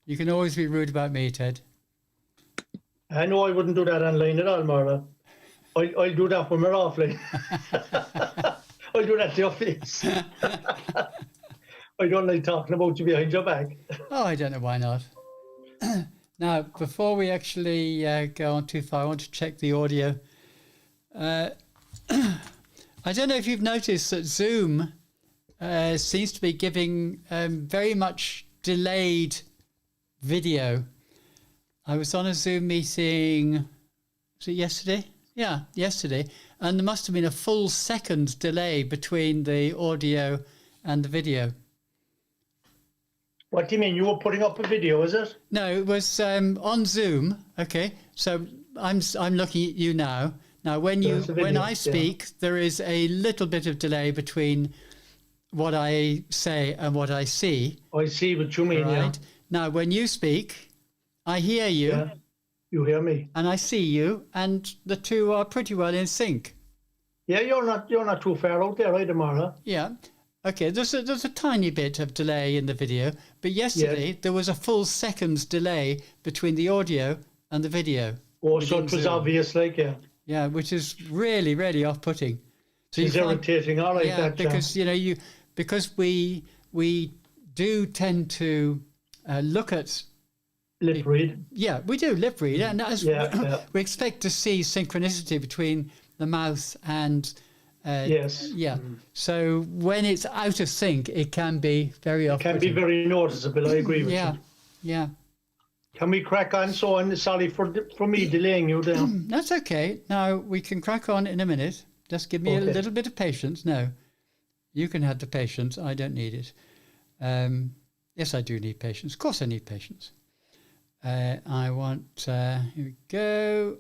You can always be rude about me, Ted. I know I wouldn't do that online at all, Moira. I'll do that when we're offline. I'll do that to your face. I don't like talking about you behind your back. Oh, I don't know why not. Now, before we actually go on too far, I want to check the audio. I don't know if you've noticed that Zoom seems to be giving very much delayed video. I was on a Zoom meeting, was it yesterday? Yeah, yesterday. And there must have been a full second delay between the audio and the video. What do you mean? You were putting up a video, is it? No, it was on Zoom. Okay, so I'm looking at you now. Now, when I speak, there is a little bit of delay between what I say and what I see. I see what you mean. Right. Yeah. Now, when you speak, I hear you. Yeah. You hear me, and I see you, and the two are pretty well in sync. Yeah, you're not too far out there either, Moira. Yeah. Okay, there's a tiny bit of delay in the video, but yesterday there was a full second's delay between the audio and the video. Oh, so it was obvious, like, yeah. Yeah, which is really, really off-putting. So it's irritating, all right. Yeah, that, because because we do tend to look at lip read. Yeah, we do lip read, and as we expect to see synchronicity between the mouth and. Yes. Yeah. So when it's out of sync, it can be very off-putting. It can be very noticeable. I agree with you. Yeah. Can we crack on? So I'm sorry for me delaying you there. That's okay. Now we can crack on in a minute. Just give me a little bit of patience. No, you can have the patience. I don't need it. Yes, I do need patience. Of course, I need patience. I want. Here we go.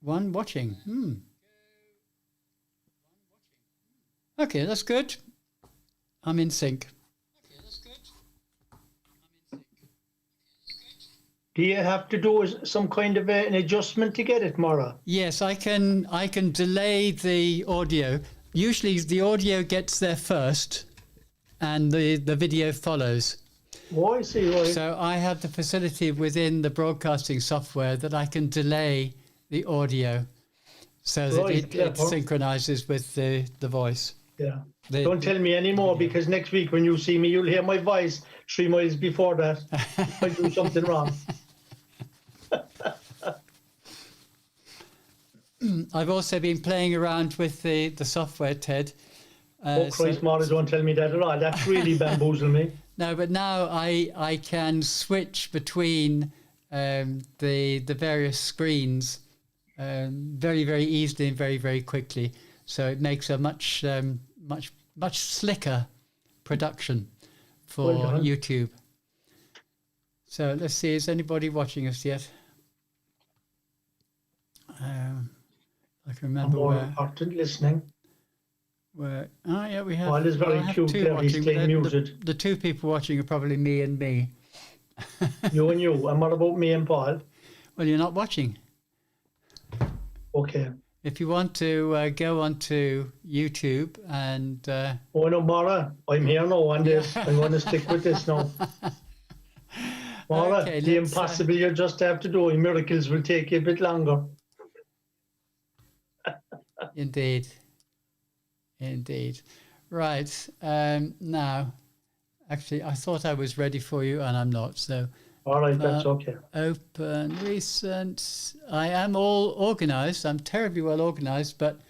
One watching. Okay, that's good. I'm in sync. Do you have to do some kind of an adjustment to get it, Moira? Yes, I can delay the audio. Usually the audio gets there first and the video follows. Oh, I see. Right. So I have the facility within the broadcasting software that I can delay the audio so that it synchronizes with the voice. Yeah. Don't tell me anymore, because next week when you see me, you'll hear my voice 3 miles before that. I do something wrong. I've also been playing around with the software, Ted. Christ, Moira, don't tell me that at all. That's really bamboozled me. No, but now I can switch between the various screens very, very easily and very, very quickly. So it makes a much slicker production for YouTube. So let's see, is anybody watching us yet? I can remember more important listening. We have. Well, it's very cute there. He's staying muted. The two people watching are probably me and me. You and you. And what about me and Paul? Well, you're not watching. Okay. If you want to go onto YouTube and... Oh, no, Moira, I'm here now on this. I'm going to stick with this now. Moira, the impossible you just have to do. Miracles will take you a bit longer. Indeed. Right. Now, actually, I thought I was ready for you, and I'm not. So... All right, that's okay. Open, recent. I am all organized. I'm terribly well organized, but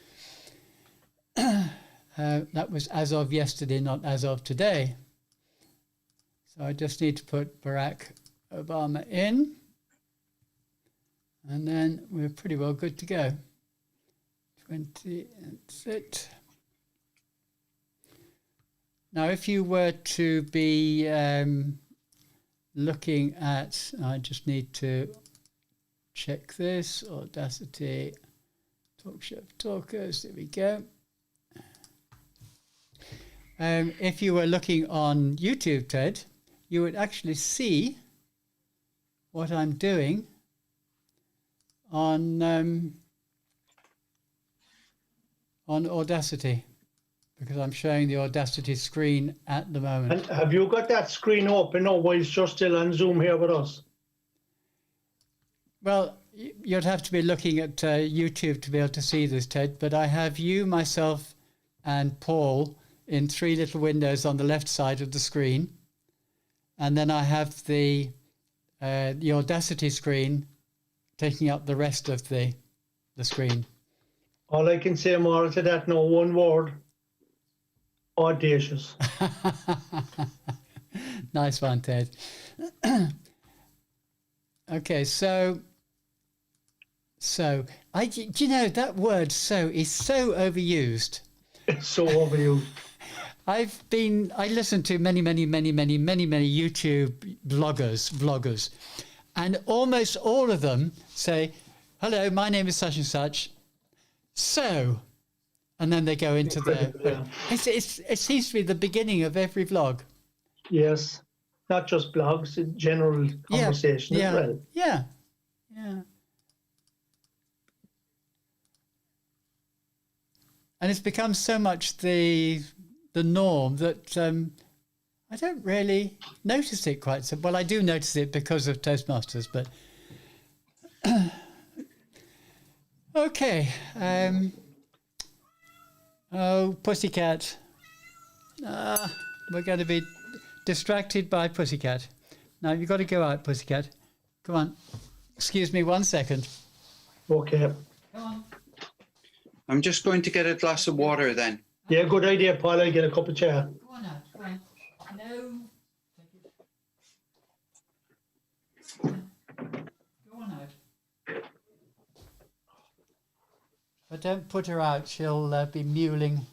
that was as of yesterday, not as of today. So I just need to put Barack Obama in, and then we're pretty well good to go. 20, that's it. Now, if you were to be... looking at, I just need to check this, Audacity, Talk Show Talkers, there we go. If you were looking on YouTube, Ted, you would actually see what I'm doing on Audacity, because I'm showing the Audacity screen at the moment. And have you got that screen open now while you're still on Zoom here with us? Well, you'd have to be looking at YouTube to be able to see this, Ted, but I have you, myself, and Paul in 3 little windows on the left side of the screen. And then I have the Audacity screen taking up the rest of the screen. All I can say more to that now, one word: audacious. Nice one, Ted. Okay, so do you know that word "so" is so overused? It's so overused. I listen to many YouTube vloggers, and almost all of them say, "Hello, my name is such and such, so," and then they go into Yeah. It seems to be the beginning of every vlog. Yes, not just blogs, in general conversation as well. Yeah. And it's become so much the norm that I don't really notice it quite so well. I do notice it because of Toastmasters, but okay. Oh, Pussycat. We're going to be distracted by Pussycat. Now you've got to go out, Pussycat. Come on. Excuse me 1 second. Okay. Come on. I'm just going to get a glass of water then. Yeah, good idea, Paul. I'll get a cup of chai. Go on out. Go on. No. Go on out. But don't put her out. She'll be mewling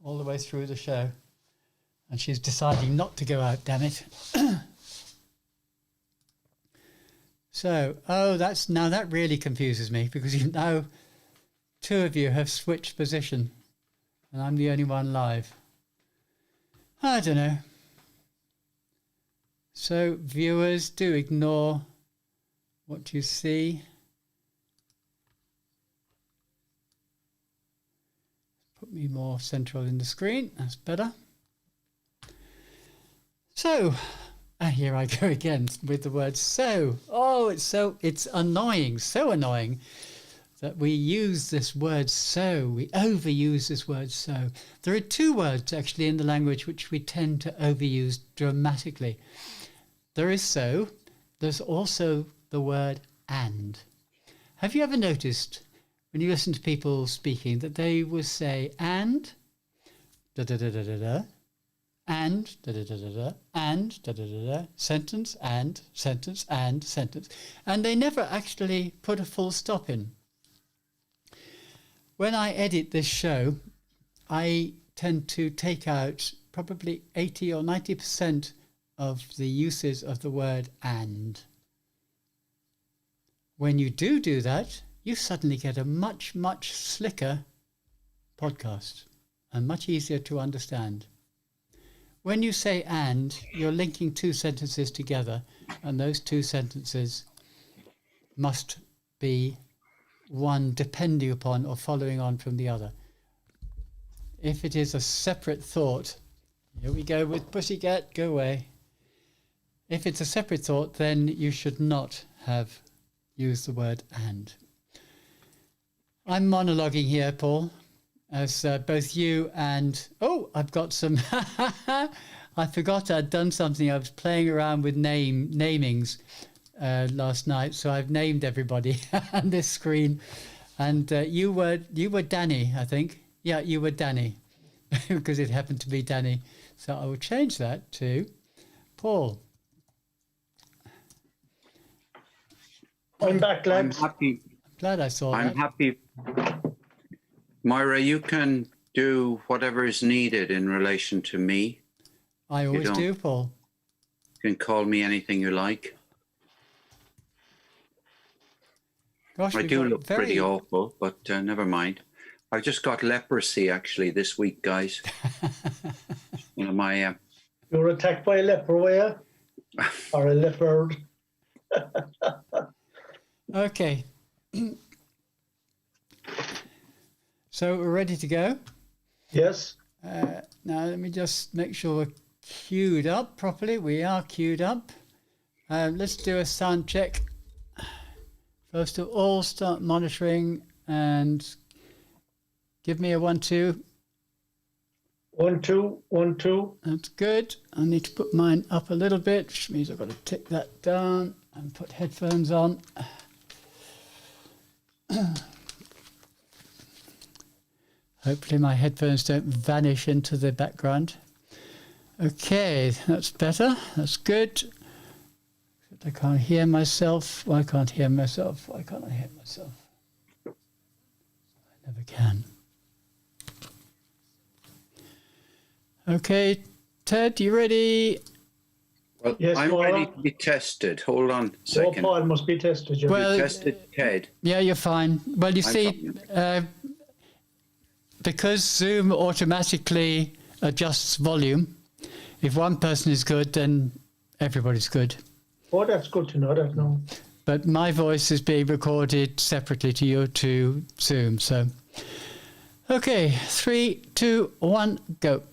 all the way through the show. And she's deciding not to go out, damn it. So, now that really confuses me, because you know 2 of you have switched position and I'm the only one live. I don't know. So viewers, do ignore what you see. Put me more central in the screen, that's better. So, here I go again with the word "so." Oh, it's annoying, so annoying that we use this word "so." We overuse this word "so." There are 2 words actually in the language which we tend to overuse dramatically. There is "so." There's also the word "and." Have you ever noticed when you listen to people speaking that they will say "and," da da da da da da, and da da da da da, and da da da da, sentence and sentence and sentence, and they never actually put a full stop in. When I edit this show, I tend to take out probably 80 or 90% of the uses of the word "and." When you do that, you suddenly get a much slicker podcast and much easier to understand. When you say "and," you're linking 2 sentences together, and those 2 sentences must be one depending upon or following on from the other. If it is a separate thought, here we go with Pussycat, go away. If it's a separate thought, then you should not have used the word "and." I'm monologuing here, Paul, as both you and... Oh, I've got some... I forgot I'd done something. I was playing around with namings last night, so I've named everybody on this screen. And you were Danny, I think. Yeah, you were Danny, because it happened to be Danny. So I will change that to Paul. I'm back, I'm lads. happy. Glad I saw that. I'm happy. Moira, you can do whatever is needed in relation to me. I always do, Paul. You can call me anything you like. Gosh, I do look pretty awful, but never mind. I just got leprosy actually this week, guys. You know, my You were attacked by a leper, were you? Or a leopard? Okay. So we're ready to go. Yes. Now let me just make sure we're queued up properly. We are queued up. Let's do a sound check. First of all, start monitoring and give me a 1, 2. 1, 2, 1, 2. That's good. I need to put mine up a little bit, which means I've got to take that down and put headphones on. Hopefully my headphones don't vanish into the background. Okay, that's better. That's good. I can't hear myself. Well, I can't hear myself. Why can't I hear myself? I never can. Okay, Ted, you ready? Well, Yes, I'm Moira. ready to be tested. Hold on a Oh, second. Paul must be tested. You. Well, Tested Ted. yeah, you're fine. Well, you I'm see, because Zoom automatically adjusts volume, if one person is good, then everybody's good. Oh, that's good to know that now. But my voice is being recorded separately to you to Zoom. So, okay, 3, 2, 1, go.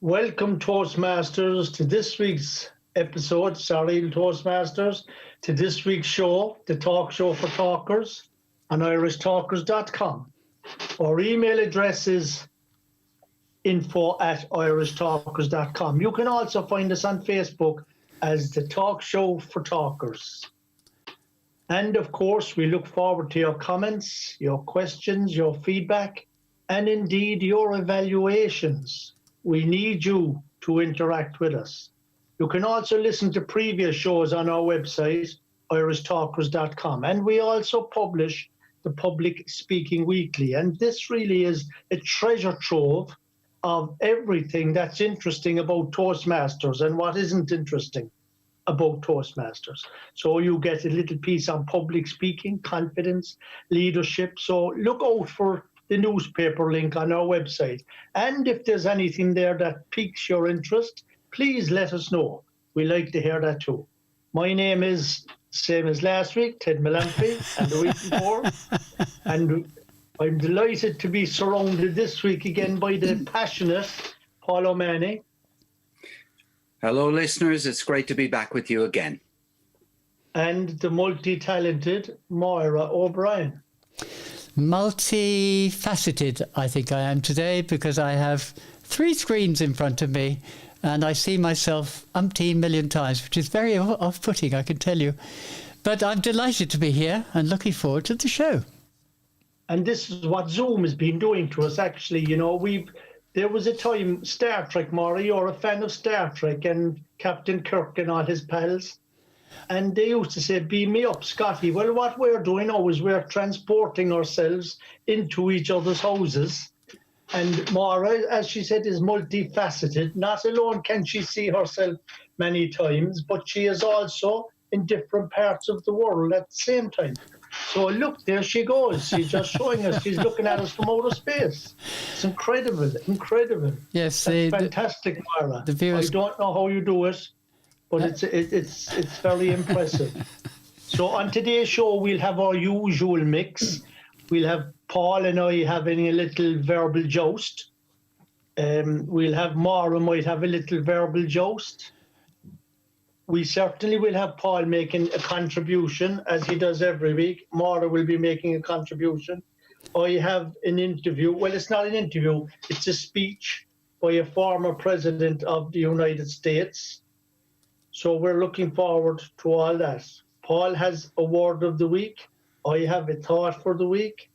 Welcome, Toastmasters, to this week's episode. Sorry, Toastmasters, to this week's show, the talk show for talkers on irishtalkers.com. Our email address is info@irishtalkers.com. You can also find us on Facebook as the Talk Show for Talkers. And of course, we look forward to your comments, your questions, your feedback, and indeed your evaluations. We need you to interact with us. You can also listen to previous shows on our website, irishtalkers.com. And we also publish the Public Speaking Weekly. And this really is a treasure trove of everything that's interesting about Toastmasters and what isn't interesting about Toastmasters. So you get a little piece on public speaking, confidence, leadership. So look out for the newspaper link on our website. And if there's anything there that piques your interest, please let us know. We like to hear that too. My name is, same as last week, Ted Melampi, and the week before. And I'm delighted to be surrounded this week again by the passionate Paul O'Mahony. Hello, listeners. It's great to be back with you again. And the multi-talented Moira O'Brien. Multifaceted, I think I am today, because I have 3 screens in front of me and I see myself umpteen million times, which is very off-putting, I can tell you. But I'm delighted to be here and looking forward to the show. And this is what Zoom has been doing to us, actually. You know, there was a time, Star Trek, Maury, you're a fan of Star Trek and Captain Kirk and all his pals. And they used to say, beam me up, Scotty. Well, what we're doing now is we're transporting ourselves into each other's houses. And Maura, as she said, is multifaceted. Not alone can she see herself many times, but she is also in different parts of the world at the same time. So look, there she goes. She's just showing us. She's looking at us from outer space. It's incredible, incredible. Yes, that's fantastic, Maura. The viewers... I don't know how you do it, but it's very impressive. So on today's show, we'll have our usual mix. We'll have Paul and I having a little verbal joust. We'll have Maura might have a little verbal joust. We certainly will have Paul making a contribution, as he does every week. Maura will be making a contribution. I have an interview. Well, it's not an interview. It's a speech by a former president of the United States. So we're looking forward to all that. Paul has a word of the week. I have a thought for the week.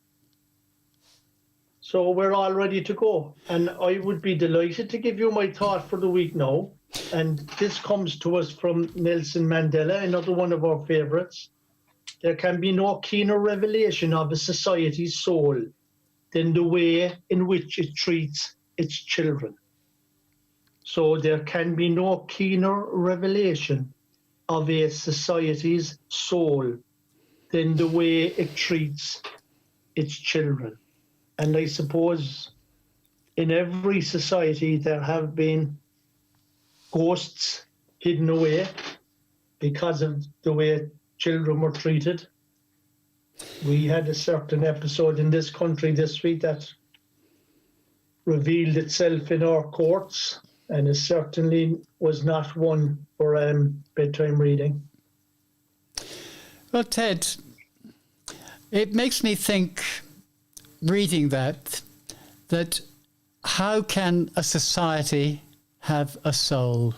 So we're all ready to go. And I would be delighted to give you my thought for the week now. And this comes to us from Nelson Mandela, another one of our favorites. There can be no keener revelation of a society's soul than the way in which it treats its children. So there can be no keener revelation of a society's soul than the way it treats its children. And I suppose in every society there have been ghosts hidden away because of the way children were treated. We had a certain episode in this country this week that revealed itself in our courts, and it certainly was not one for bedtime reading. Well, Ted, it makes me think, reading that how can a society have a soul?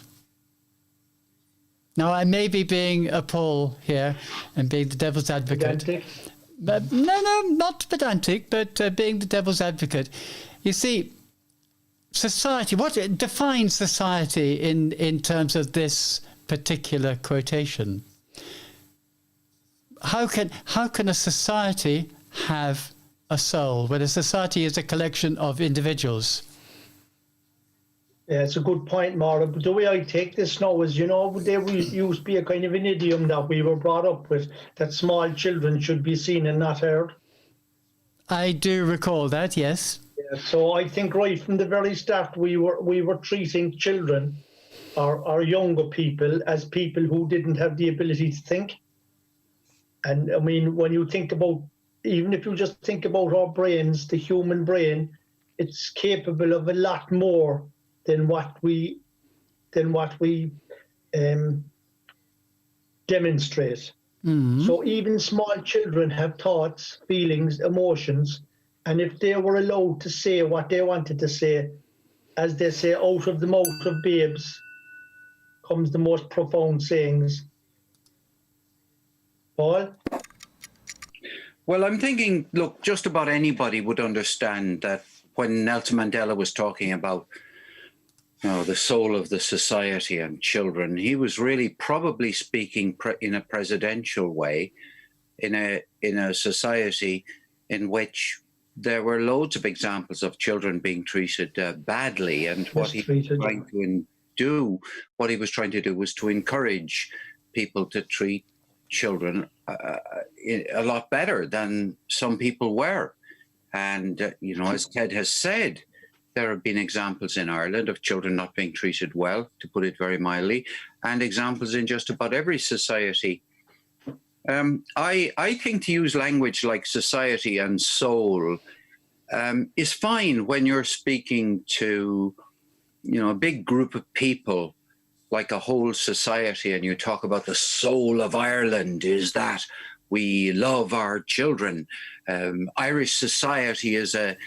Now, I may be being a Paul here and being the devil's advocate. Pedantic. But no, not pedantic, but being the devil's advocate. You see, society, what defines society in terms of this particular quotation? How can a society have a soul when a society is a collection of individuals? Yeah, it's a good point, Maura. But the way I take this now is, there used to be a kind of an idiom that we were brought up with, that small children should be seen and not heard. I do recall that, yes. Yeah, so I think right from the very start we were treating children or younger people as people who didn't have the ability to think. And I mean, when you think about, even if you just think about our brains, the human brain, it's capable of a lot more than what we demonstrate. Mm-hmm. So even small children have thoughts, feelings, emotions, and if they were allowed to say what they wanted to say, as they say, out of the mouth of babes comes the most profound sayings. Paul? Well, I'm thinking, look, just about anybody would understand that when Nelson Mandela was talking about the soul of the society and children, he was really probably speaking in a presidential way, in a society in which there were loads of examples of children being treated badly, and what he was trying to do, was to encourage people to treat children a lot better than some people were. And as Ted has said, there have been examples in Ireland of children not being treated well, to put it very mildly, and examples in just about every society. I think to use language like society and soul is fine when you're speaking to, a big group of people, like a whole society, and you talk about the soul of Ireland is that we love our children. Irish society is a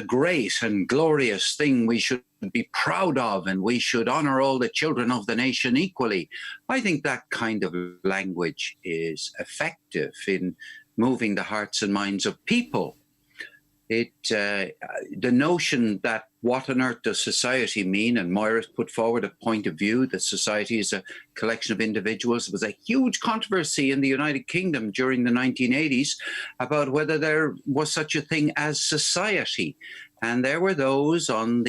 great and glorious thing we should be proud of, and we should honour all the children of the nation equally. I think that kind of language is effective in moving the hearts and minds of people. The notion that what on earth does society mean, and Moira's put forward a point of view that society is a collection of individuals, was a huge controversy in the United Kingdom during the 1980s about whether there was such a thing as society. And there were those on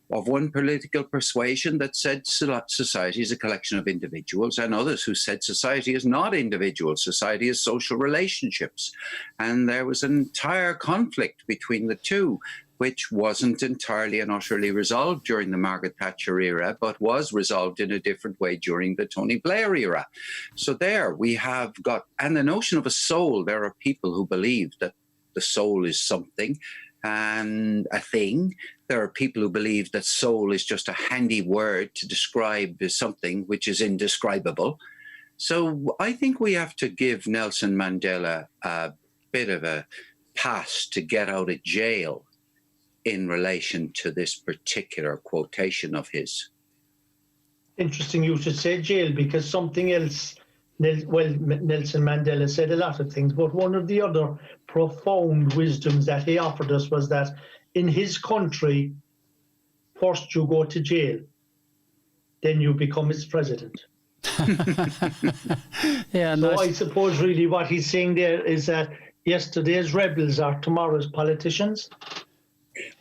of one political persuasion that said society is a collection of individuals, and others who said society is not individuals, society is social relationships. And there was an entire conflict between the two, which wasn't entirely and utterly resolved during the Margaret Thatcher era, but was resolved in a different way during the Tony Blair era. So there we have got, and the notion of a soul, there are people who believe that the soul is something and a thing. There are people who believe that soul is just a handy word to describe something which is indescribable. So I think we have to give Nelson Mandela a bit of a pass to get out of jail in relation to this particular quotation of his. Interesting you should say jail, because something else, Nelson Mandela said a lot of things, but one of the other profound wisdoms that he offered us was that in his country, first you go to jail, then you become its president. Yeah, so nice. I suppose really what he's saying there is that yesterday's rebels are tomorrow's politicians.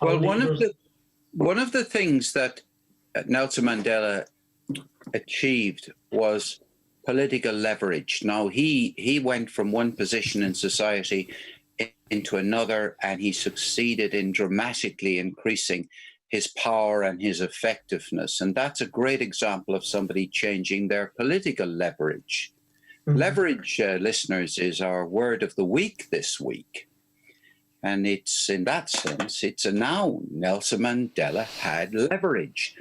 Well, one of the things that Nelson Mandela achieved was political leverage. Now, he went from one position in society into another, and he succeeded in dramatically increasing his power and his effectiveness. And that's a great example of somebody changing their political leverage. Mm-hmm. Leverage, listeners, is our word of the week this week. And it's, in that sense, it's a noun. Nelson Mandela had leverage.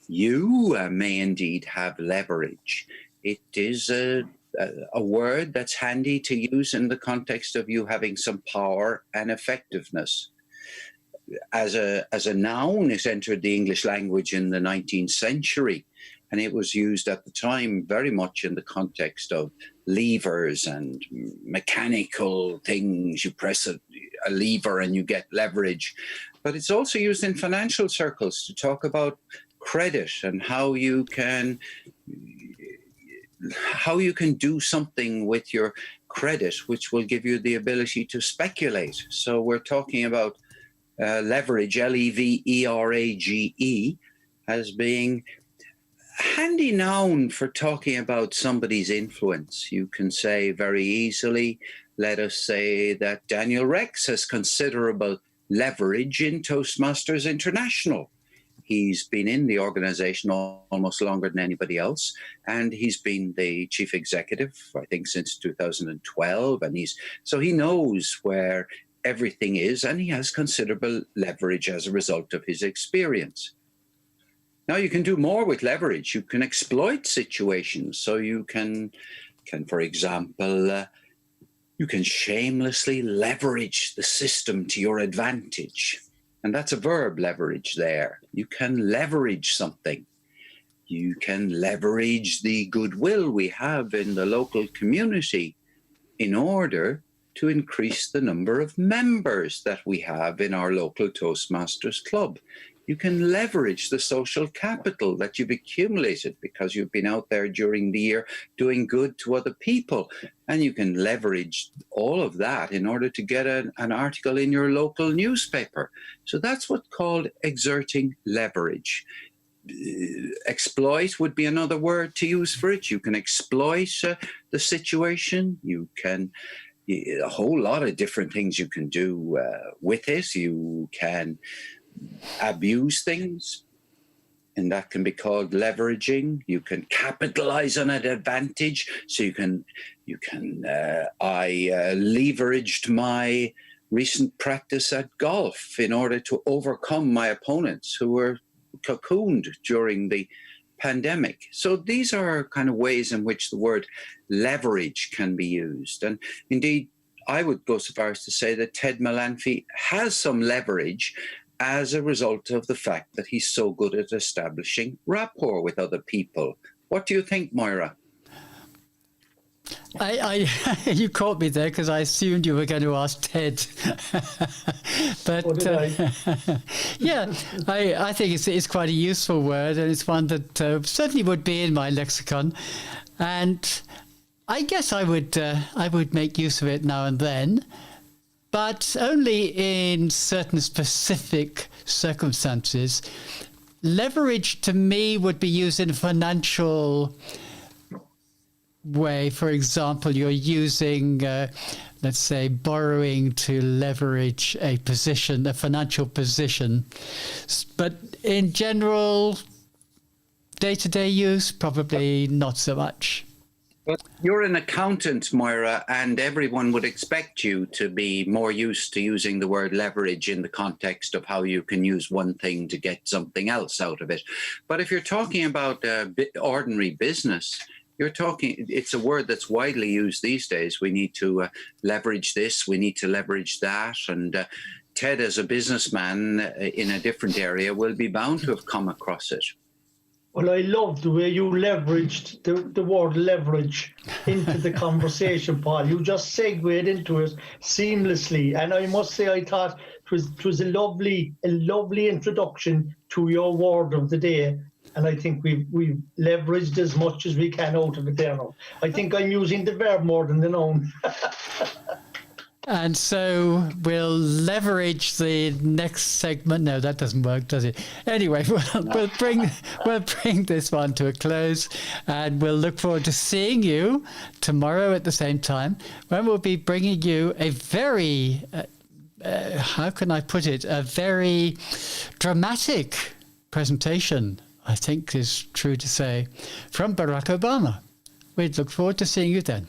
You may indeed have leverage. It is a word that's handy to use in the context of you having some power and effectiveness. As a noun, it entered the English language in the 19th century, and it was used at the time very much in the context of levers and mechanical things. You press a lever and you get leverage. But it's also used in financial circles to talk about credit and how you can do something with your credit which will give you the ability to speculate. So we're talking about leverage, leverage, as being a handy noun for talking about somebody's influence. You can say very easily, let us say that Daniel Rex has considerable leverage in Toastmasters International. He's been in the organization almost longer than anybody else, and he's been the chief executive, I think, since 2012. And so he knows where everything is, and he has considerable leverage as a result of his experience. Now, you can do more with leverage. You can exploit situations. So you can for example, you can shamelessly leverage the system to your advantage. And that's a verb, leverage there. You can leverage something. You can leverage the goodwill we have in the local community in order to increase the number of members that we have in our local Toastmasters club. You can leverage the social capital that you've accumulated because you've been out there during the year doing good to other people. And you can leverage all of that in order to get an article in your local newspaper. So that's what's called exerting leverage. Exploit would be another word to use for it. You can exploit the situation. You can, a whole lot of different things you can do with it. You can abuse things, and that can be called leveraging. You can capitalize on an advantage. So I leveraged my recent practice at golf in order to overcome my opponents who were cocooned during the pandemic. So these are kind of ways in which the word leverage can be used. And indeed, I would go so far as to say that Ted Malanphy has some leverage as a result of the fact that he's so good at establishing rapport with other people. What do you think, Moira? You caught me there because I assumed you were going to ask Ted. But yeah, I think it's quite a useful word, and it's one that certainly would be in my lexicon. And I guess I would make use of it now and then, but only in certain specific circumstances. Leverage to me would be used in a financial way. For example, you're using, let's say, borrowing to leverage a position, a financial position. But in general, day-to-day use, probably not so much. But you're an accountant, Moira, and everyone would expect you to be more used to using the word leverage in the context of how you can use one thing to get something else out of it. But if you're talking about ordinary business, it's a word that's widely used these days. We need to leverage this, we need to leverage that. And Ted, as a businessman in a different area, will be bound to have come across it. Well, I love the way you leveraged the word leverage into the conversation, Paul. You just segued into it seamlessly. And I must say, I thought it was a lovely introduction to your word of the day. And I think we've leveraged as much as we can out of it there now. I think I'm using the verb more than the noun. And so we'll leverage the next segment. No, that doesn't work, does it? Anyway, we'll bring this one to a close, and we'll look forward to seeing you tomorrow at the same time, when we'll be bringing you a very, how can I put it, a very dramatic presentation, I think is true to say, from Barack Obama. We'd look forward to seeing you then.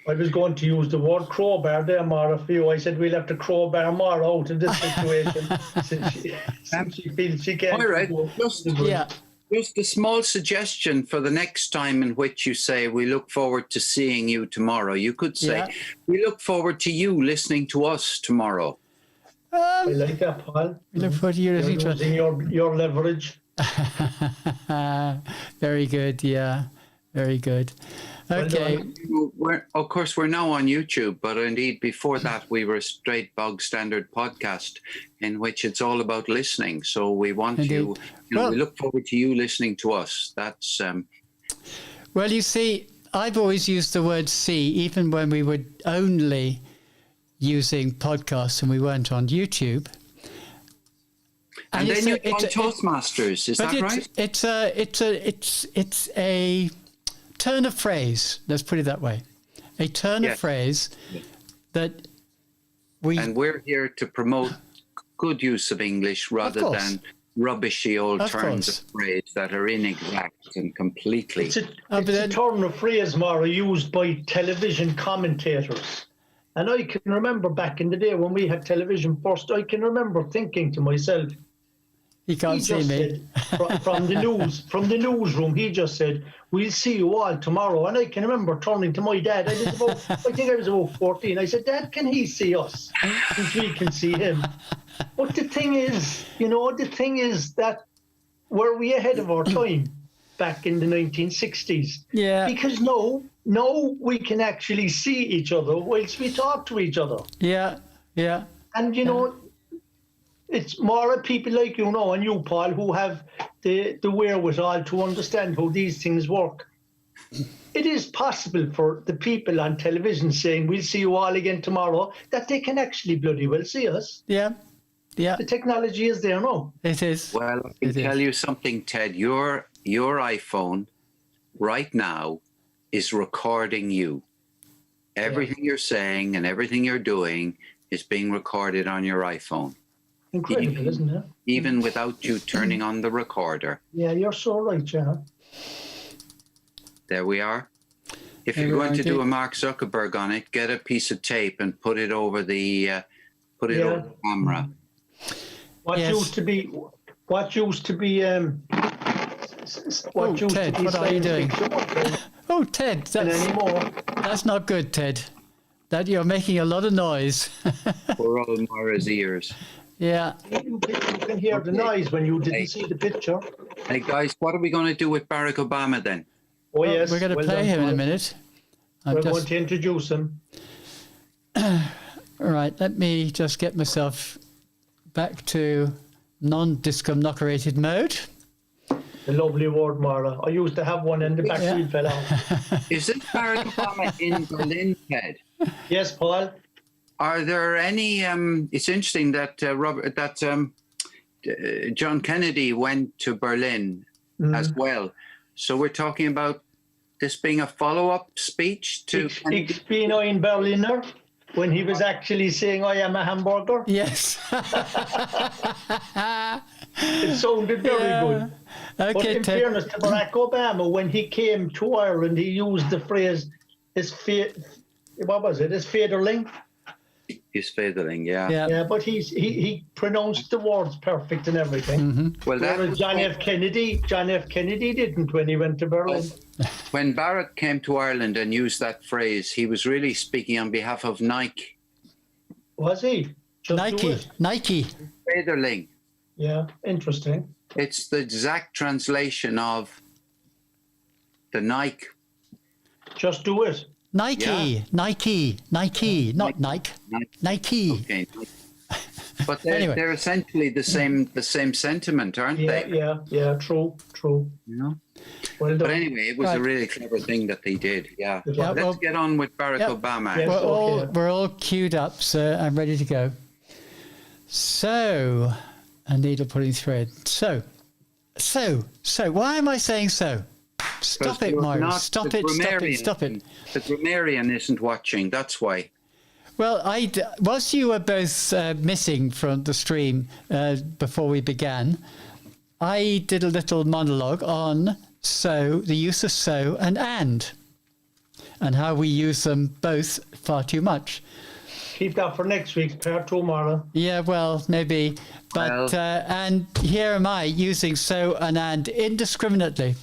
I was going to use the word crowbar there, Mara, for you. I said we'll have to crowbar Mara out of this situation since she feels she can't. All right. Yeah. Just a small suggestion for the next time in which you say, we look forward to seeing you tomorrow. You could say, we look forward to you listening to us tomorrow. I like that, Paul. We look forward to you listening to us. Using your leverage. Very good. Yeah. Very good. Okay. Of course, we're now on YouTube, but indeed before that, we were a straight bog standard podcast in which it's all about listening. So we want you know, we look forward to you listening to us. That's. Well, you see, I've always used the word see, even when we were only using podcasts and we weren't on YouTube. And then you're on Toastmasters, is that right? It's a turn of phrase. Let's put it that way. A turn of phrase that we. And we're here to promote good use of English rather than rubbishy old turns of phrase that are inexact and completely. It's a turn of phrase, Mara, used by television commentators. And I can remember back in the day when we had television first, I can remember thinking to myself, he can't see me. Said, from the newsroom, he just said, we'll see you all tomorrow. And I can remember turning to my dad. I think I was about 14. I said, Dad, can he see us? Since we can see him. But the thing is, that were we ahead of our time back in the 1960s? Yeah. Because now we can actually see each other whilst we talk to each other. Yeah, yeah. And, it's more people like you and you, Paul, who have the wherewithal to understand how these things work. It is possible for the people on television saying, we'll see you all again tomorrow, that they can actually bloody well see us. Yeah, yeah. The technology is there now. It is. Well, I can tell you something, Ted. Your iPhone right now is recording you. Everything you're saying and everything you're doing is being recorded on your iPhone. Incredible, isn't it? Even without you turning on the recorder. Yeah, you're so right, John. There we are. If you're going to do a Mark Zuckerberg on it, get a piece of tape and put it over the over the camera. What used to be Ted, what are you doing? Oh, Ted, that's not good, Ted. That you're making a lot of noise. For all Moira's ears. Yeah. You can hear the noise when you didn't see the picture. Hey guys, what are we going to do with Barack Obama then? Oh yes, we're going to play him in a minute. We're going to introduce him. All right, let me just get myself back to non-discombobulated mode. The lovely word, Mara. I used to have one and the battery fell out. Is it Barack Obama in Berlin, Ted? Yes, Paul. Are there any? It's interesting that John Kennedy went to Berlin as well. So we're talking about this being a follow-up speech to. Ich bin ein Berliner, when he was actually saying, "I am a hamburger." Yes. It sounded very good. Okay, but in fairness to Barack Obama, when he came to Ireland, he used the phrase, "His federling." His feathering, yeah. But he pronounced the words perfect and everything. Mm-hmm. Well, that John F. Kennedy didn't when he went to Berlin. When Barrett came to Ireland and used that phrase, he was really speaking on behalf of Nike. Was he? Nike. Featherling. Yeah, interesting. It's the exact translation of the Nike. Just do it. Nike, not Nike. Nike. Okay. But they're essentially the same sentiment, aren't they? Yeah. True. Well done. But anyway, it was a really clever thing that they did. Yeah. Let's get on with Barack Obama. Yes, we're all queued up, so I'm ready to go. So, a needle pulling thread. So. Why am I saying so? Stop it, Moira. Stop it. The grammarian isn't watching, that's why. Well, whilst you were both missing from the stream before we began, I did a little monologue on the use of so and. and how we use them both far too much. Keep that for next week's part 2, Moira. Yeah, well, maybe. But, and here am I using so and indiscriminately.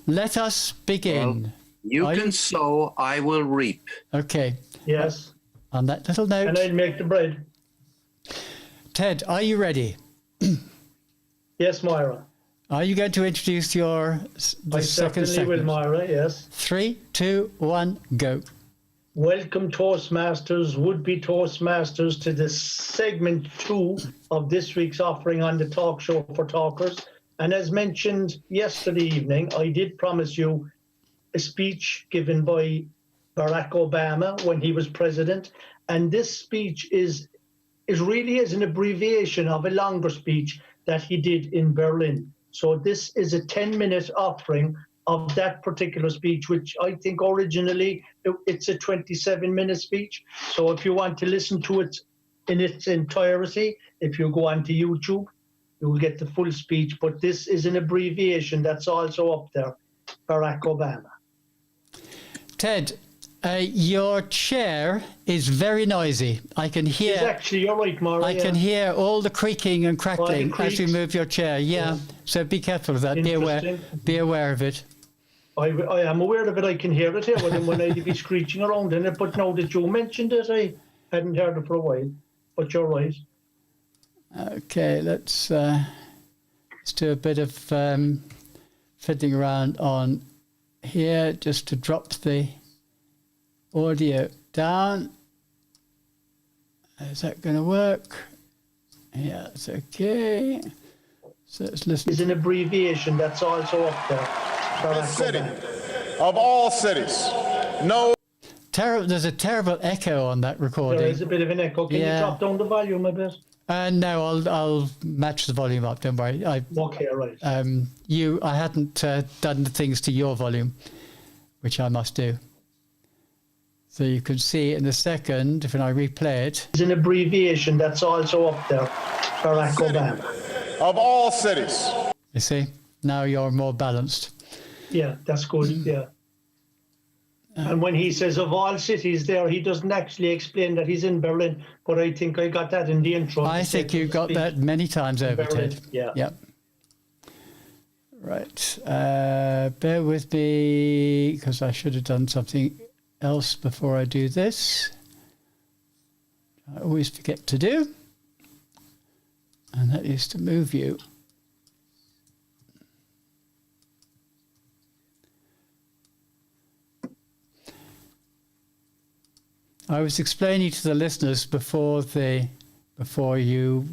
Let us begin. Well, you can sow, I will reap. Okay. Yes. On that little note. And I'll make the bread. Ted, are you ready? Yes, Moira. Are you going to introduce the second certainly will, segment? Moira, yes. 3, 2, 1, go. Welcome, Toastmasters, would-be Toastmasters, to this segment 2 of this week's offering on the Talk Show for Talkers. And as mentioned yesterday evening, I did promise you a speech given by Barack Obama when he was president. And this speech is really an abbreviation of a longer speech that he did in Berlin. So this is a 10-minute offering of that particular speech, which I think originally it's a 27-minute speech. So if you want to listen to it in its entirety, if you go onto YouTube, you will get the full speech. But this is an abbreviation that's also up there, Barack Obama. Ted, your chair is very noisy. I can hear. It's actually, you're right, Maura. I can hear all the creaking and crackling as you move your chair. Yeah. So be careful of that. Be aware of it. I am aware of it. I can hear it here when I'd be screeching around in it. But now that you mentioned it, I hadn't heard it for a while. But you're right. Okay, let's do a bit of fiddling around on here just to drop the audio down. Is that going to work? Yeah, it's okay. So let's listen. It's an abbreviation that's also up there. This city, of all cities, no. There's a terrible echo on that recording. There is a bit of an echo. Can you drop down the volume a bit? No, I'll match the volume up. Don't worry. Okay, right. I hadn't done the things to your volume, which I must do. So you can see in a second when I replay it. It's an abbreviation that's also up there. Barack Obama. Of all cities. You see, now you're more balanced. Yeah, that's good. Yeah. And when he says of all cities there, he doesn't actually explain that he's in Berlin, but I think I got that in the intro. I think you got that many times over, Ted. Yeah. Yep. Right. Bear with me, because I should have done something else before I do this. I always forget to do. And that is to move you. I was explaining to the listeners before you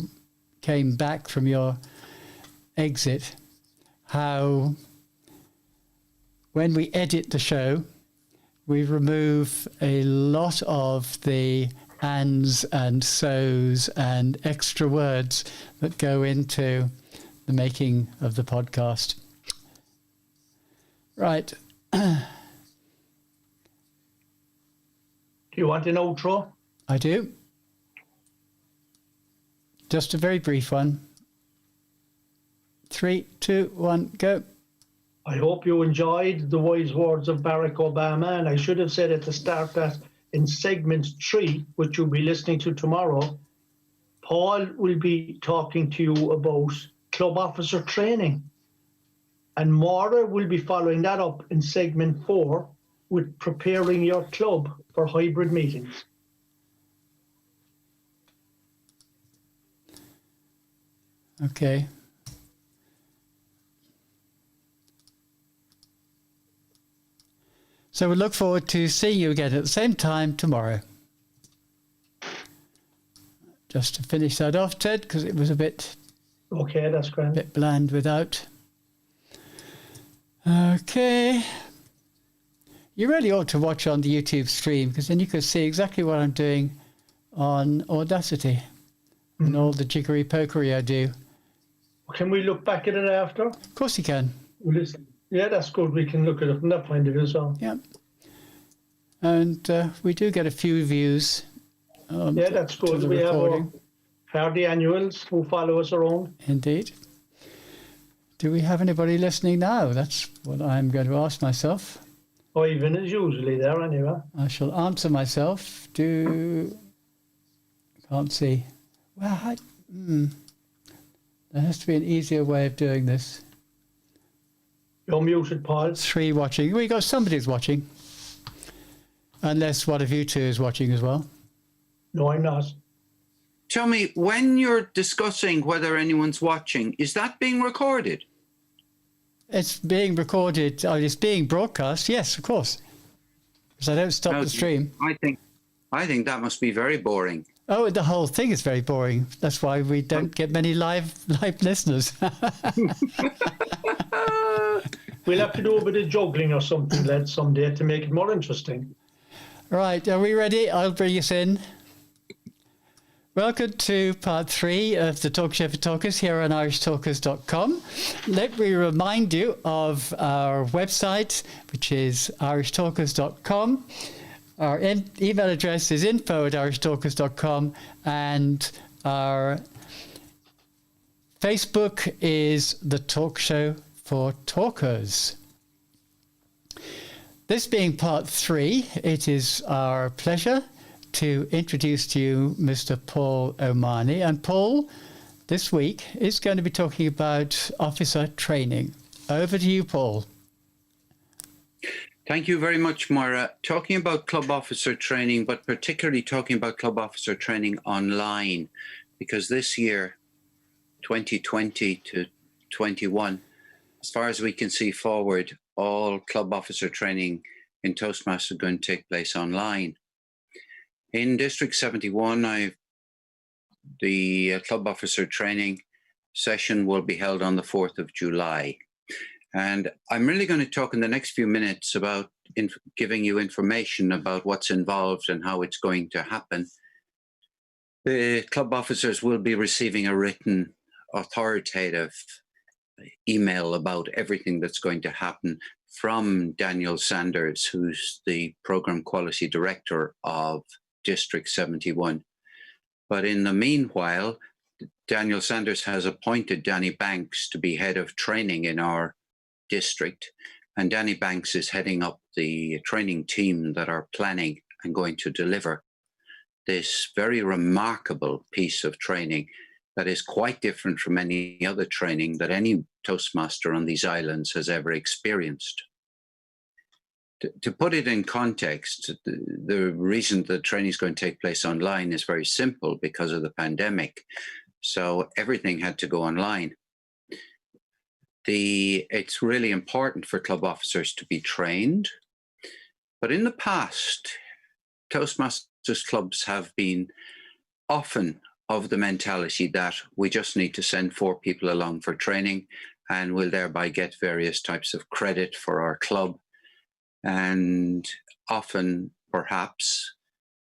came back from your exit how when we edit the show, we remove a lot of the ands and so's and extra words that go into the making of the podcast. Right. Do you want an outro? I do. Just a very brief one. 3, 2, 1, go. I hope you enjoyed the wise words of Barack Obama, and I should have said at the start that in segment 3, which you'll be listening to tomorrow, Paul will be talking to you about club officer training. And Moira will be following that up in segment 4 with preparing your club for hybrid meetings. Okay. So we look forward to seeing you again at the same time tomorrow. Just to finish that off, Ted, because it was a bit... Okay, that's great. A bit bland without. Okay. You really ought to watch on the YouTube stream, because then you can see exactly what I'm doing on Audacity and all the jiggery pokery I do. Can we look back at it after? Of course you can. Listen. Yeah, that's good. We can look at it from that point of view as well. Yeah. And we do get a few views. Yeah, that's good. We recording. Have our hardy annuals who follow us around. Indeed. Do we have anybody listening now? That's what I'm going to ask myself. Ivan is usually there anyway. I shall answer myself. Can't see. Well, there has to be an easier way of doing this. You're muted, Paul. 3 watching. We got somebody who's watching. Unless one of you two is watching as well. No, I'm not. Tell me, when you're discussing whether anyone's watching, is that being recorded? It's being recorded. It's being broadcast. Yes, of course. Because I don't stop No, the stream. I think that must be very boring. Oh, the whole thing is very boring. That's why we don't get many live listeners. We'll have to do a bit of juggling or something, lads, someday to make it more interesting. Right, are we ready? I'll bring us in. Welcome to part 3 of the Talk Show for Talkers here on irishtalkers.com. Let me remind you of our website, which is irishtalkers.com. Our email address is info@irishtalkers.com, and our Facebook is the Talk Show for Talkers. This being part 3, it is our pleasure to introduce to you Mr. Paul O'Mahony. And Paul, this week, is going to be talking about officer training. Over to you, Paul. Thank you very much, Moira. Talking about club officer training, but particularly talking about club officer training online, because this year, 2020 to 21, as far as we can see forward, all club officer training in Toastmasters are going to take place online. In District 71, the club officer training session will be held on the 4th of July. And I'm really going to talk in the next few minutes about giving you information about what's involved and how it's going to happen. The club officers will be receiving a written, authoritative email about everything that's going to happen from Daniel Sanders, who's the Program Quality Director of District 71. But in the meanwhile, Daniel Sanders has appointed Danny Banks to be head of training in our district. And Danny Banks is heading up the training team that are planning and going to deliver this very remarkable piece of training that is quite different from any other training that any Toastmaster on these islands has ever experienced. To put it in context, the reason the training is going to take place online is very simple because of the pandemic. So everything had to go online. It's really important for club officers to be trained. But in the past, Toastmasters clubs have been often of the mentality that we just need to send 4 people along for training and we'll thereby get various types of credit for our club. And often, perhaps,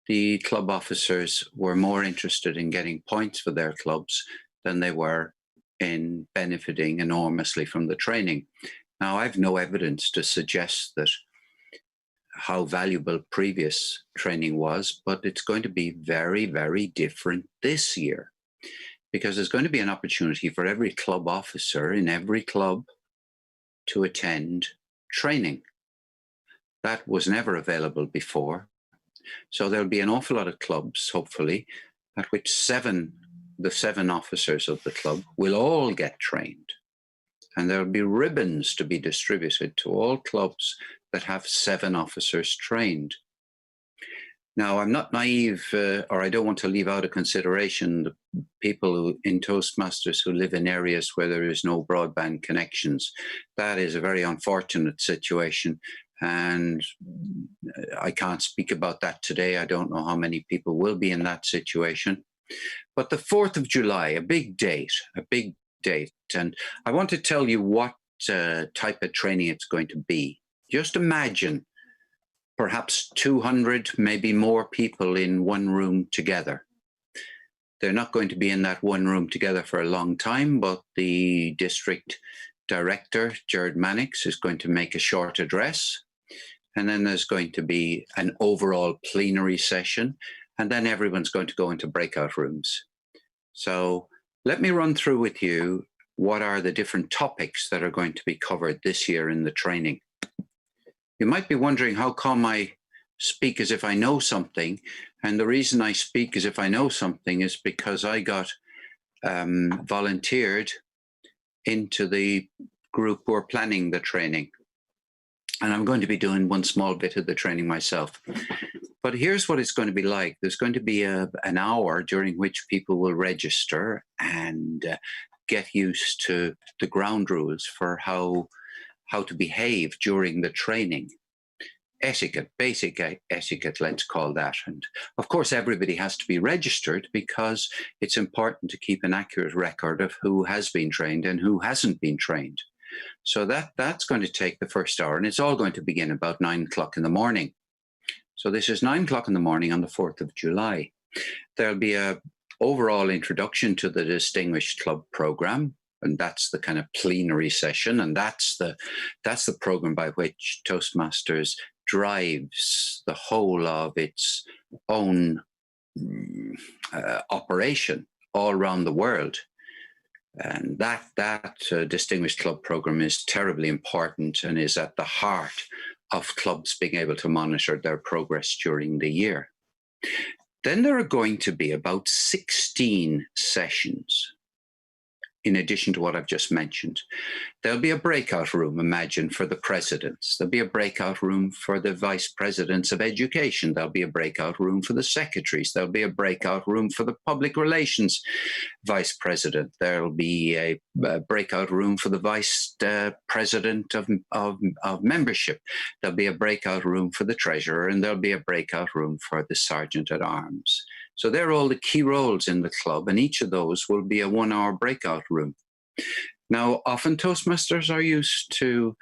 the club officers were more interested in getting points for their clubs than they were in benefiting enormously from the training. Now, I've no evidence to suggest that how valuable previous training was, but it's going to be very, very different this year because there's going to be an opportunity for every club officer in every club to attend training. That was never available before. So there'll be an awful lot of clubs, hopefully, at which the 7 officers of the club will all get trained. And there'll be ribbons to be distributed to all clubs that have 7 officers trained. Now, I'm not naive, or I don't want to leave out of consideration the people in Toastmasters who live in areas where there is no broadband connections. That is a very unfortunate situation. And I can't speak about that today. I don't know how many people will be in that situation. But the 4th of July, a big date. And I want to tell you what type of training it's going to be. Just imagine perhaps 200, maybe more people in one room together. They're not going to be in that one room together for a long time, but the district director, Jared Mannix, is going to make a short address. And then there's going to be an overall plenary session. And then everyone's going to go into breakout rooms. So let me run through with you what are the different topics that are going to be covered this year in the training. You might be wondering how come I speak as if I know something. And the reason I speak as if I know something is because I got volunteered into the group who are planning the training. And I'm going to be doing one small bit of the training myself. But here's what it's going to be like. There's going to be an hour during which people will register and get used to the ground rules for how to behave during the training. Etiquette, basic etiquette, let's call that. And of course, everybody has to be registered because it's important to keep an accurate record of who has been trained and who hasn't been trained. So that's going to take the first hour, and it's all going to begin about 9 o'clock in the morning. So this is 9 o'clock in the morning on the 4th of July. There'll be a overall introduction to the Distinguished Club program, and that's the kind of plenary session, and that's the program by which Toastmasters drives the whole of its own operation all around the world. And that Distinguished Club program is terribly important and is at the heart of clubs being able to monitor their progress during the year. Then there are going to be about 16 sessions in addition to what I've just mentioned. There'll be a breakout room, imagine, for the presidents. There'll be a breakout room for the vice presidents of education. There'll be a breakout room for the secretaries. There'll be a breakout room for the public relations vice president. There'll be a breakout room for the vice president of membership. There'll be a breakout room for the treasurer, and there'll be a breakout room for the sergeant at arms. So they're all the key roles in the club, and each of those will be a 1-hour breakout room. Now, often Toastmasters are used to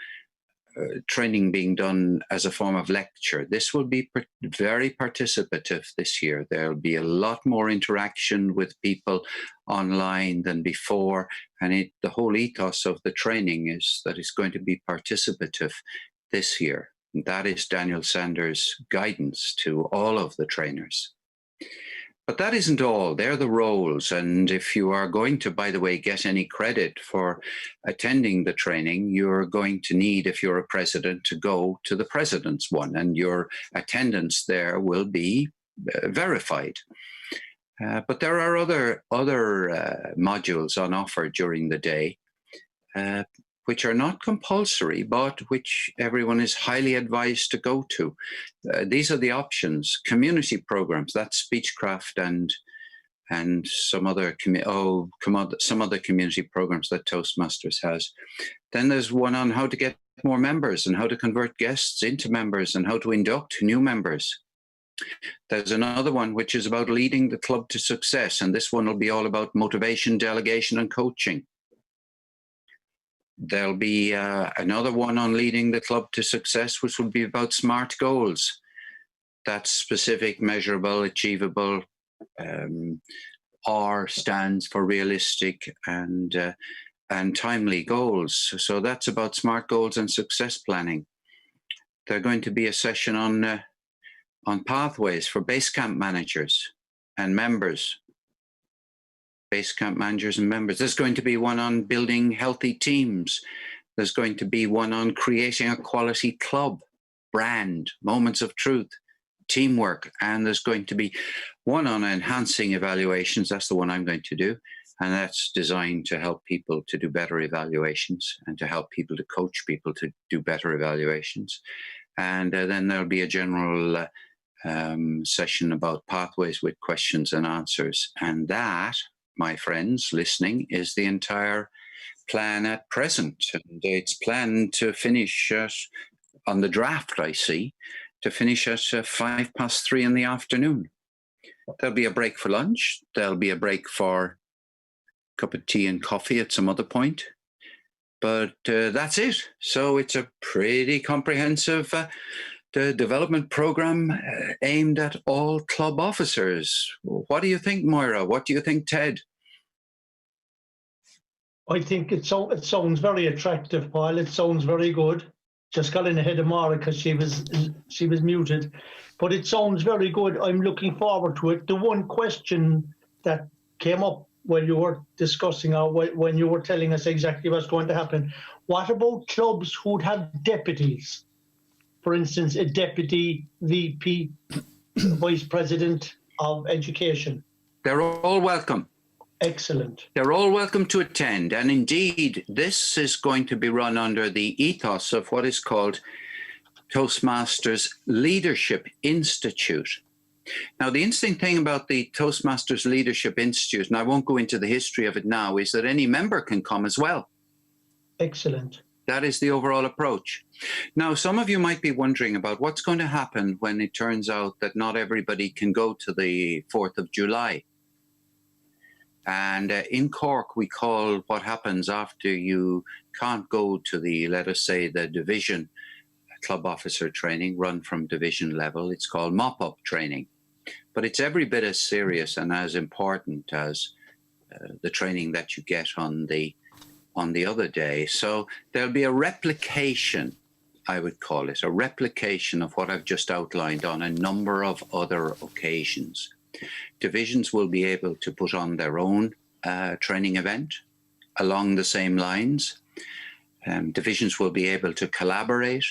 training being done as a form of lecture. This will be very participative this year. There'll be a lot more interaction with people online than before, and the whole ethos of the training is that it's going to be participative this year. And that is Daniel Sanders' guidance to all of the trainers. But that isn't all. They're the roles. And if you are going to, by the way, get any credit for attending the training, you're going to need, if you're a president, to go to the president's one, and your attendance there will be verified. But there are other modules on offer during the day, which are not compulsory, but which everyone is highly advised to go to. These are the options. Community programs, that's Speechcraft and some other community programs that Toastmasters has. Then there's one on how to get more members and how to convert guests into members and how to induct new members. There's another one which is about leading the club to success, and this one will be all about motivation, delegation, and coaching. There'll be another one on leading the club to success, which will be about SMART goals. That's specific, measurable, achievable. R stands for realistic and timely goals. So that's about SMART goals and success planning. There's going to be a session on pathways for base camp managers and members. Base camp managers and members. There's going to be one on building healthy teams. There's going to be one on creating a quality club, brand, moments of truth, teamwork. And there's going to be one on enhancing evaluations. That's the one I'm going to do. And that's designed to help people to do better evaluations and to help people to coach people to do better evaluations. And then there'll be a general session about pathways with questions and answers. And that, my friends listening, is the entire plan at present. And it's planned to finish on the draft, I see, to finish at 3:05 in the afternoon. There'll be a break for lunch. There'll be a break for a cup of tea and coffee at some other point. But that's it. So it's a pretty comprehensive development program aimed at all club officers. What do you think, Moira? What do you think, Ted? I think it sounds very attractive, Paul. It sounds very good. Just got in ahead of Maura because she was muted. But it sounds very good. I'm looking forward to it. The one question that came up when you were discussing or when you were telling us exactly what's going to happen, what about clubs who'd have deputies? for instance, a deputy VP, Vice President of Education? They're all welcome. Excellent. They're all welcome to attend. And indeed, this is going to be run under the ethos of what is called Toastmasters Leadership Institute. Now, the interesting thing about the Toastmasters Leadership Institute, and I won't go into the history of it now, is that any member can come as well. Excellent. That is the overall approach. Now, some of you might be wondering about what's going to happen when it turns out that not everybody can go to the 4th of July. And in Cork, we call what happens after you can't go to the, let us say, the division club officer training run from division level. It's called mop-up training. But it's every bit as serious and as important as the training that you get on the other day. So there'll be a replication, I would call it, a replication of what I've just outlined on a number of other occasions. Divisions will be able to put on their own training event along the same lines. Divisions will be able to collaborate.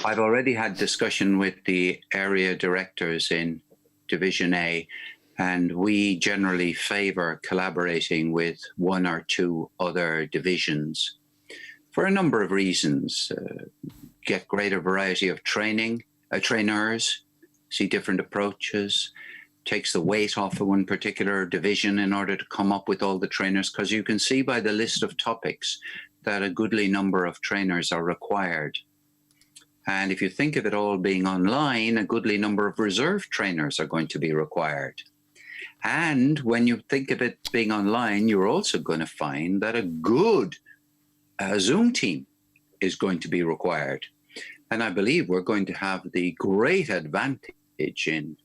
I've already had discussion with the area directors in Division A, and we generally favor collaborating with one or two other divisions for a number of reasons. Get greater variety of trainers, see different approaches, takes the weight off of one particular division in order to come up with all the trainers, because you can see by the list of topics that a goodly number of trainers are required. And if you think of it all being online, a goodly number of reserve trainers are going to be required. And when you think of it being online, you're also going to find that a good Zoom team is going to be required. And I believe we're going to have the great advantage in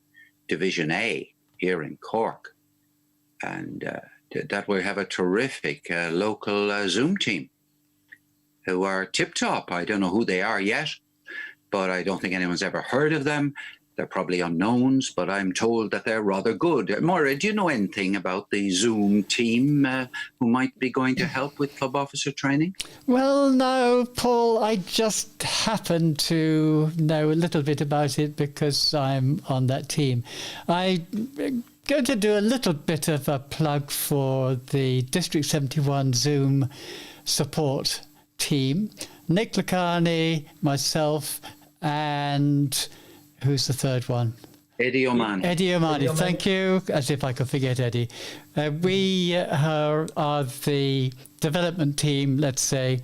Division A here in Cork. And that we have a terrific local Zoom team who are tip-top. I don't know who they are yet, but I don't think anyone's ever heard of them. They're probably unknowns, but I'm told that they're rather good. Moira, do you know anything about the Zoom team who might be going to help with club officer training? Well, no, Paul, I just happen to know a little bit about it because I'm on that team. I'm going to do a little bit of a plug for the District 71 Zoom support team. Nick Lacani, myself, and who's the third one? Eddie O'Mahony. Eddie O'Mahony, thank you. As if I could forget Eddie. We are the development team, let's say,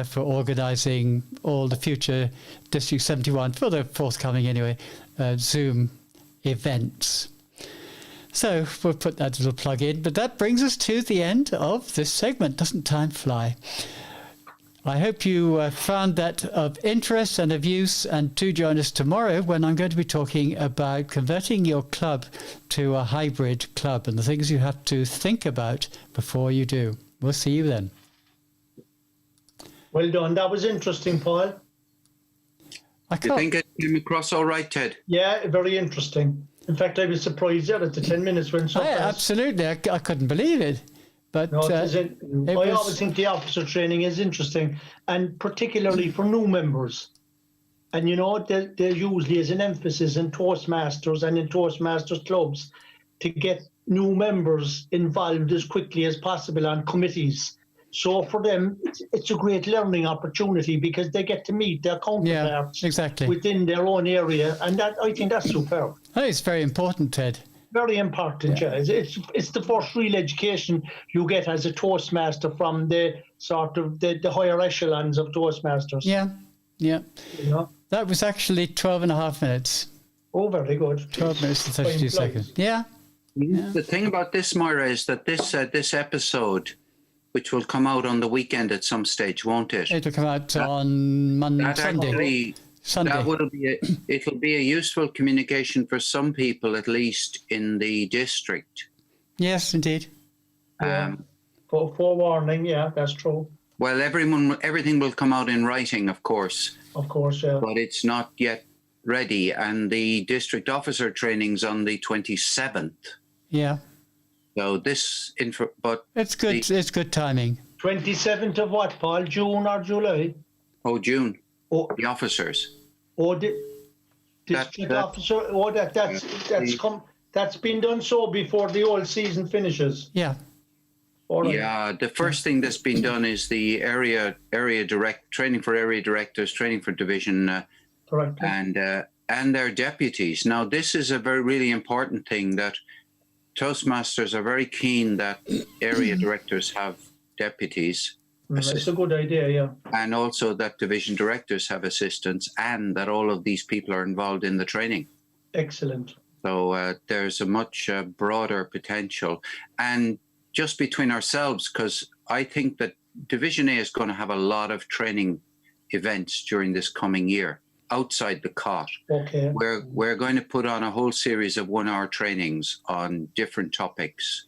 for organising all the future District 71, for the forthcoming anyway, Zoom events. So we'll put that little plug in. But that brings us to the end of this segment. Doesn't time fly? I hope you found that of interest and of use, and do join us tomorrow when I'm going to be talking about converting your club to a hybrid club and the things you have to think about before you do. We'll see you then. Well done. That was interesting, Paul. You think it came across all right, Ted? Yeah, very interesting. In fact, I was surprised there at the 10 minutes when so fast. Absolutely. I couldn't believe it. But no, I always think the officer training is interesting, and particularly for new members. And you know, there usually is an emphasis in Toastmasters and in Toastmasters clubs to get new members involved as quickly as possible on committees. So for them, it's a great learning opportunity because they get to meet their counterparts within their own area, and that I think that's superb. I think it's very important, Ted. Very important, yeah. It's the first real education you get as a Toastmaster from the sort of the higher echelons of Toastmasters. Yeah. You know? That was actually 12 and a half minutes. Oh, very good. 12 minutes and 32 seconds. Yeah. The thing about this, Moira, is that this episode, which will come out on the weekend at some stage, won't it? It'll come out on Sunday. Sunday. It'll be a useful communication for some people, at least in the district. Yes, indeed. Forewarning, yeah, that's true. Well, everything will come out in writing, of course. Of course, yeah. But it's not yet ready, and the district officer training's on the 27th. Yeah. So but it's good. It's good timing. 27th of what, Paul? June or July? Oh, June. Oh, the officers. oh, district that- officer. Oh, that's been done so before the whole season finishes. Yeah. All right. Yeah, the first thing that's been done is the training for area directors, training for division, Correct. and their deputies. Now, this is a really important thing that Toastmasters are very keen that area directors have deputies, That's a good idea, yeah. and also that division directors have assistants, and that all of these people are involved in the training. Excellent. So there's a much broader potential. And just between ourselves, because I think that Division A is going to have a lot of training events during this coming year outside the cot. Okay. We're going to put on a whole series of 1-hour trainings on different topics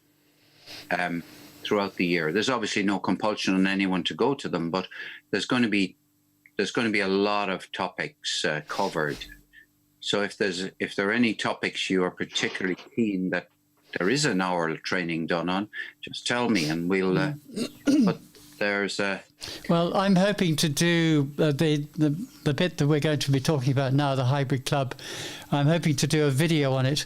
throughout the year. There's obviously no compulsion on anyone to go to them, but there's going to be a lot of topics covered. So if there are any topics you are particularly keen that there is an hour training done on, just tell me and we'll. But there's Well, I'm hoping to do the bit that we're going to be talking about now, the hybrid club. I'm hoping to do a video on it,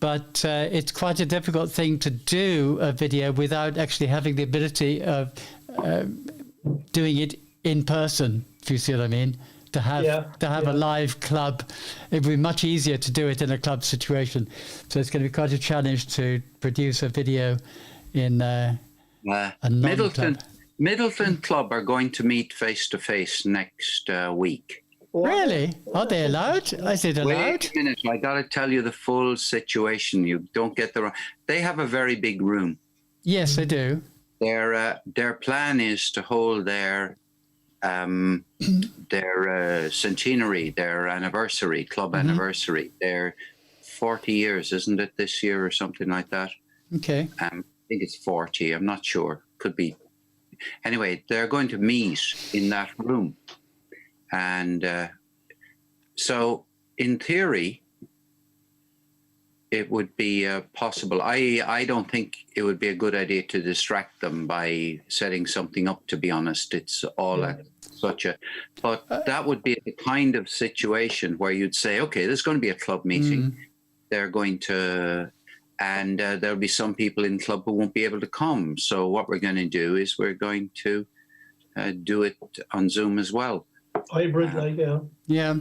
but it's quite a difficult thing to do a video without actually having the ability of doing it in person. If you see what I mean. To have a live club, it would be much easier to do it in a club situation. So it's going to be quite a challenge to produce a video in a non-club. Middleton Club are going to meet face to face next week. Really? Are they allowed? Is it allowed? Wait a minute, I got to tell you the full situation. You don't get the wrong. They have a very big room. Yes, they do. Their plan is to hold their centenary, their anniversary, club anniversary. Their 40 years, isn't it, this year or something like that? Okay. I think it's 40. I'm not sure. Could be. Anyway, they're going to meet in that room. And so in theory, it would be possible. I don't think it would be a good idea to distract them by setting something up, to be honest. It's all at such a... But that would be the kind of situation where you'd say, okay, there's going to be a club meeting. They're going to... And there'll be some people in the club who won't be able to come. So what we're going to do is we're going to do it on Zoom as well. Hybrid, Yeah.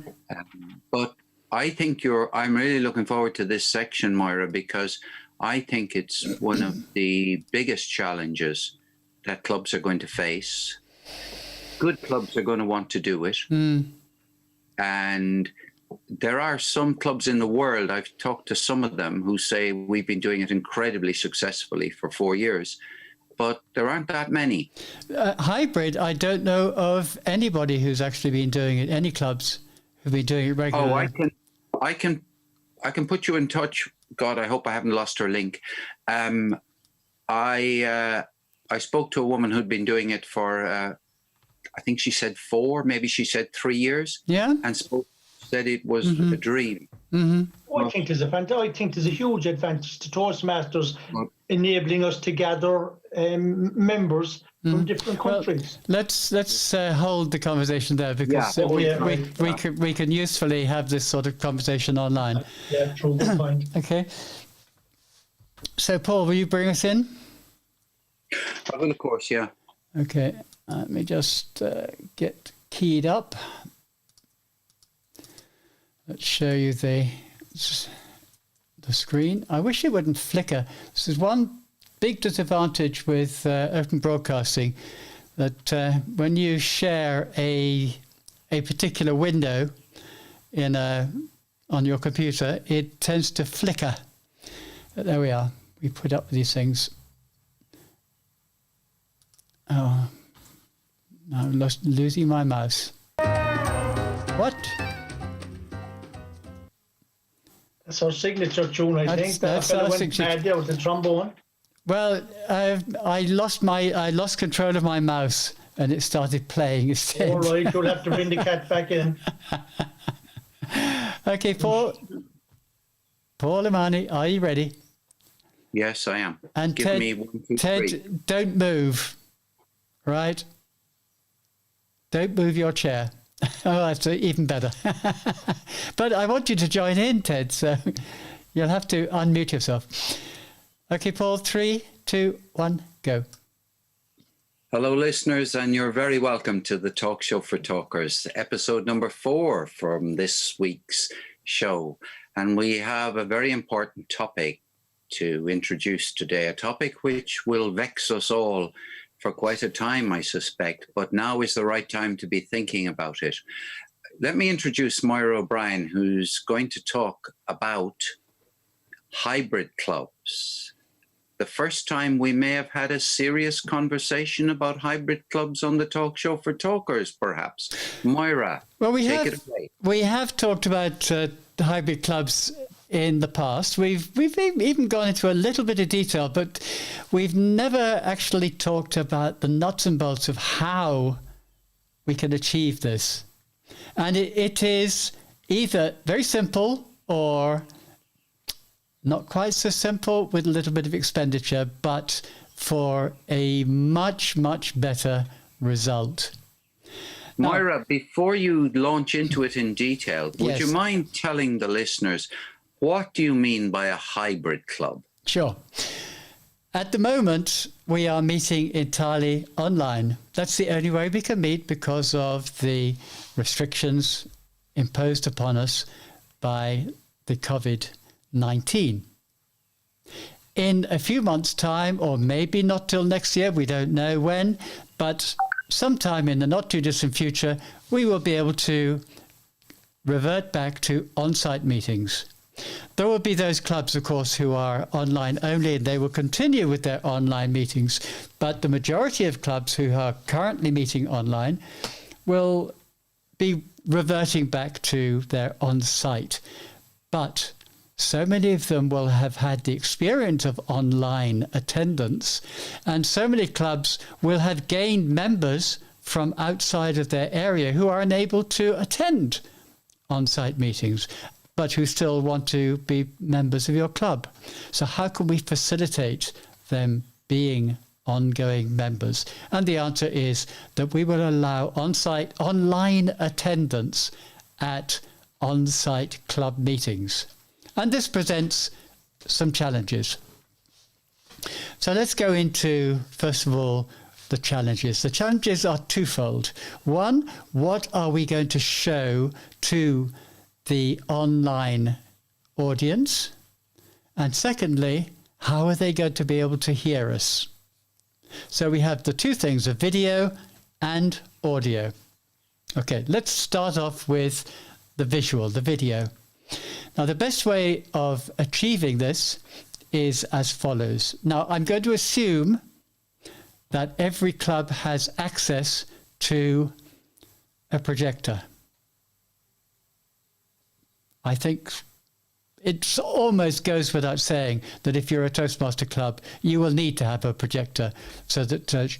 But I think I'm really looking forward to this section, Moira, because I think it's one of the biggest challenges that clubs are going to face. Good clubs are going to want to do it. And there are some clubs in the world, I've talked to some of them, who say we've been doing it incredibly successfully for 4 years, but there aren't that many. Hybrid, I don't know of anybody who's actually been doing it, any clubs who've been doing it regularly. Oh, I can put you in touch. God, I hope I haven't lost her link. I spoke to a woman who'd been doing it for, I think she said 4, maybe she said 3 years. Yeah. And said it was a dream. I think there's a huge advantage to Toastmasters enabling us to gather members from different countries. Well, let's hold the conversation there, because we can usefully have this sort of conversation online. Yeah, true. Good point. Okay. So, Paul, will you bring us in? I will, of course, yeah. Okay. Let me just get keyed up. Let's show you the screen. I wish it wouldn't flicker. This is one big disadvantage with open broadcasting, that when you share a particular window on your computer, it tends to flicker. But there we are. We put up these things. Oh, now I'm losing my mouse. What? That's our signature tune, I think. That's our signature. Bad there with the trombone. Well, I lost control of my mouse and it started playing instead. All right, you'll have to bring the cat back in. Okay, Paul Imani, are you ready? Yes, I am. And Give me 1, 2, 3. Ted, don't move, right? Don't move your chair. Oh, that's even better. But I want you to join in, Ted, so you'll have to unmute yourself. Okay, Paul, 3, 2, 1, go. Hello, listeners, and you're very welcome to the Talk Show for Talkers, episode number 4 from this week's show. And we have a very important topic to introduce today, a topic which will vex us all for quite a time, I suspect, but now is the right time to be thinking about it. Let me introduce Moira O'Brien, who's going to talk about hybrid clubs. The first time we may have had a serious conversation about hybrid clubs on the Talk Show for Talkers, perhaps. Moira, well, take it away. We have talked about hybrid clubs in the past. We've even gone into a little bit of detail, but we've never actually talked about the nuts and bolts of how we can achieve this. And it is either very simple or not quite so simple with a little bit of expenditure, but for a much, much better result. Moira, before you launch into it in detail, would you mind telling the listeners, what do you mean by a hybrid club? Sure. At the moment, we are meeting entirely online. That's the only way we can meet because of the restrictions imposed upon us by the COVID-19. In a few months' time, or maybe not till next year, we don't know when, but sometime in the not too distant future, we will be able to revert back to on-site meetings. There will be those clubs, of course, who are online only, and they will continue with their online meetings. But the majority of clubs who are currently meeting online will be reverting back to their on-site. But so many of them will have had the experience of online attendance, and so many clubs will have gained members from outside of their area who are unable to attend on-site meetings, but who still want to be members of your club. So how can we facilitate them being ongoing members? And the answer is that we will allow on-site online attendance at on-site club meetings. And this presents some challenges. So let's go into, first of all, the challenges. The challenges are twofold. One, what are we going to show to the online audience? And secondly, how are they going to be able to hear us? So we have the two things, a video and audio. Okay, let's start off with the visual, the video. Now, the best way of achieving this is as follows. Now, I'm going to assume that every club has access to a projector. I think it almost goes without saying that if you're a Toastmaster club, you will need to have a projector so that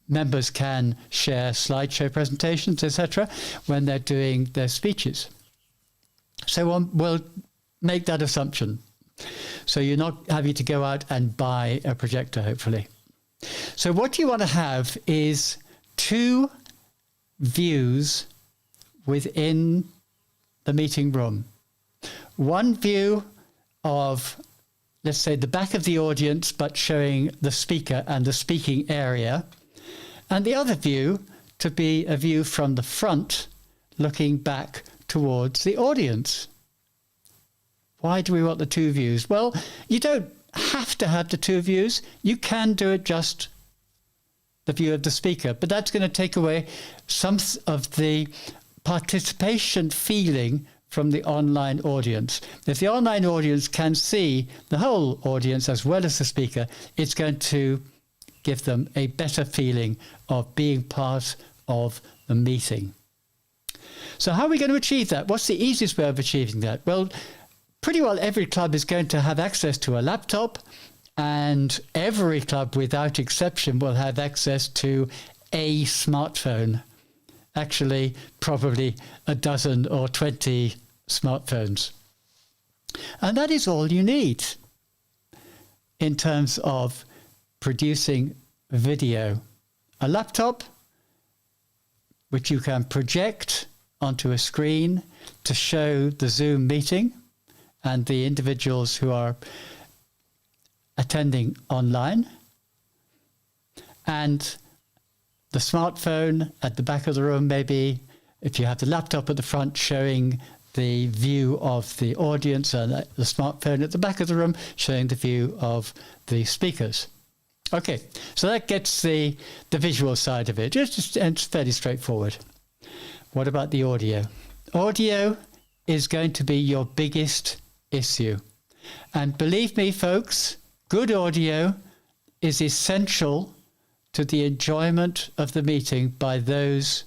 members can share slideshow presentations, etc., when they're doing their speeches. So we'll make that assumption. So you're not having to go out and buy a projector, hopefully. So what you want to have is two views within the meeting room. One view of, let's say, the back of the audience, but showing the speaker and the speaking area. And the other view to be a view from the front, looking back towards the audience. Why do we want the two views? Well, you don't have to have the two views. You can do it just the view of the speaker, but that's going to take away some of the participation feeling from the online audience. If the online audience can see the whole audience as well as the speaker, it's going to give them a better feeling of being part of the meeting. So how are we going to achieve that? What's the easiest way of achieving that? Well, pretty well every club is going to have access to a laptop, and every club without exception will have access to a smartphone. Actually, probably a dozen or 20 smartphones. And that is all you need in terms of producing video. A laptop which you can project onto a screen to show the Zoom meeting and the individuals who are attending online. And the smartphone at the back of the room, maybe if you have the laptop at the front showing the view of the audience, and the smartphone at the back of the room showing the view of the speakers. Okay, so that gets the visual side of it. It's fairly straightforward. What about the audio? Audio is going to be your biggest issue. And believe me, folks, good audio is essential to the enjoyment of the meeting by those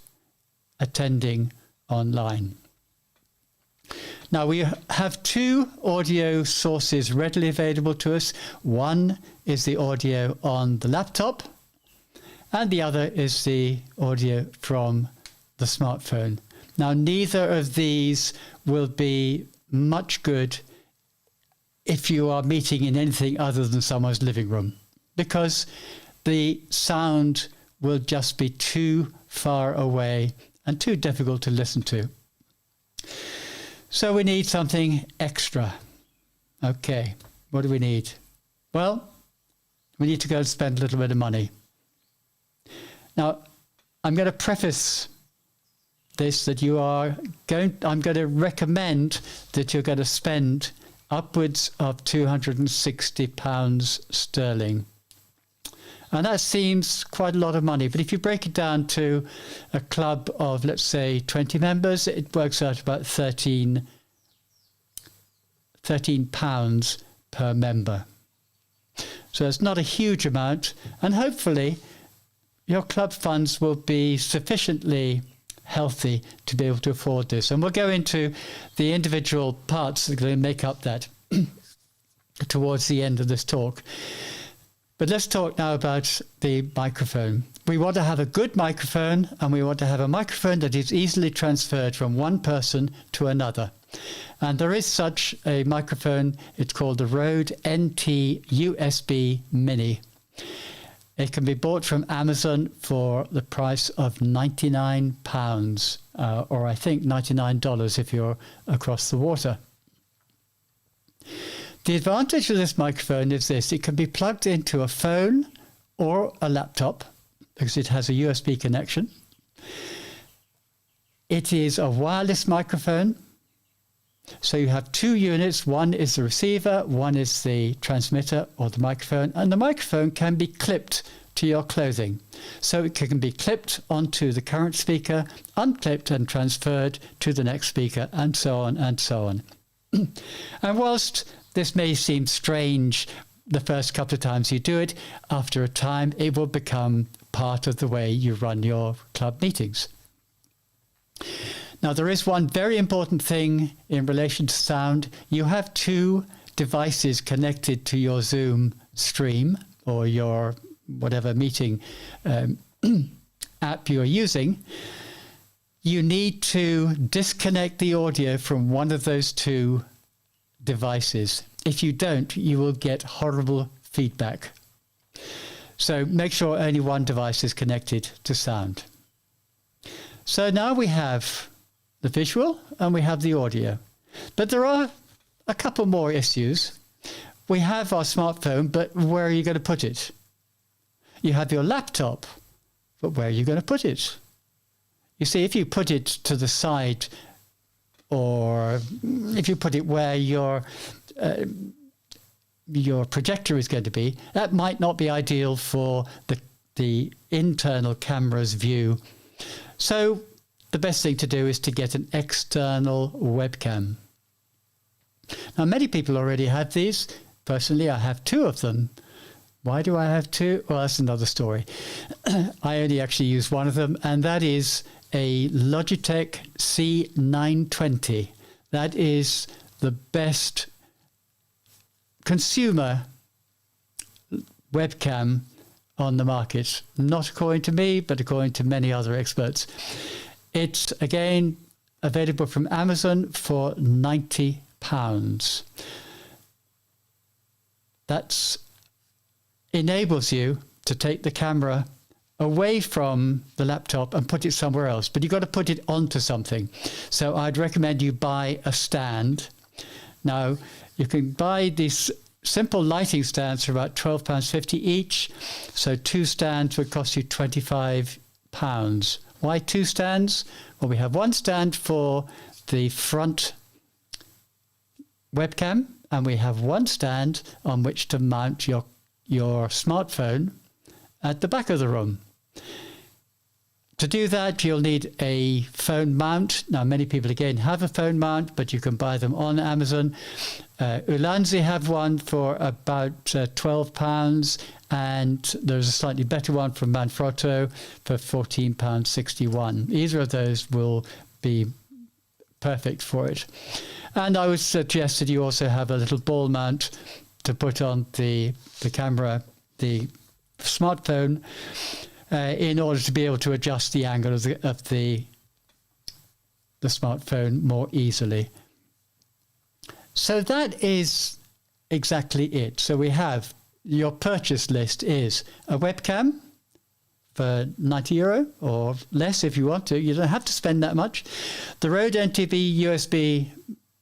attending online. Now, we have two audio sources readily available to us. One is the audio on the laptop, and the other is the audio from the smartphone. Now, neither of these will be much good if you are meeting in anything other than someone's living room, because the sound will just be too far away and too difficult to listen to. So we need something extra. Okay, what do we need? Well, we need to go and spend a little bit of money. Now, I'm going to preface this that I'm going to recommend that you're going to spend upwards of £260 sterling. And that seems quite a lot of money. But if you break it down to a club of, let's say, 20 members, it works out about £13 per member. So it's not a huge amount. And hopefully your club funds will be sufficiently healthy to be able to afford this. And we'll go into the individual parts that are going to make up that towards the end of this talk. But let's talk now about the microphone. We want to have a good microphone, and we want to have a microphone that is easily transferred from one person to another. And there is such a microphone. It's called the Rode NT USB Mini. It can be bought from Amazon for the price of £99, or I think $99 if you're across the water. The advantage of this microphone is this: it can be plugged into a phone or a laptop because it has a USB connection. It is a wireless microphone. So you have two units. One is the receiver, one is the transmitter or the microphone, and the microphone can be clipped to your clothing. So it can be clipped onto the current speaker, unclipped and transferred to the next speaker, and so on and so on. And whilst this may seem strange the first couple of times you do it, after a time it will become part of the way you run your club meetings. Now, there is one very important thing in relation to sound. You have two devices connected to your Zoom stream or your whatever meeting app you're using. You need to disconnect the audio from one of those two devices. If you don't, you will get horrible feedback. So make sure only one device is connected to sound. So now we have the visual and we have the audio. But there are a couple more issues. We have our smartphone, but where are you going to put it? You have your laptop, but where are you going to put it? You see, if you put it to the side, or if you put it where your projector is going to be, that might not be ideal for the internal camera's view. So the best thing to do is to get an external webcam. Now, many people already have these. Personally, I have two of them. Why do I have two? Well, that's another story. I only actually use one of them, and that is a Logitech C920. That is the best consumer webcam on the market. Not according to me, but according to many other experts. It's, again, available from Amazon for £90. That enables you to take the camera away from the laptop and put it somewhere else, but you've got to put it onto something. So I'd recommend you buy a stand. Now, you can buy these simple lighting stands for about £12.50 each. So 2 stands would cost you £25. Why 2 stands? Well, we have 1 stand for the front webcam, and we have 1 stand on which to mount your smartphone at the back of the room. To do that, you'll need a phone mount. Now, many people, again, have a phone mount, but you can buy them on Amazon. Ulanzi have one for about £12, and there's a slightly better one from Manfrotto for £14.61. Either of those will be perfect for it. And I would suggest that you also have a little ball mount to put on the camera, the smartphone, in order to be able to adjust the angle of the smartphone more easily. So that is exactly it. So we have, your purchase list is a webcam for €90 or less if you want to. You don't have to spend that much. The Rode NTV USB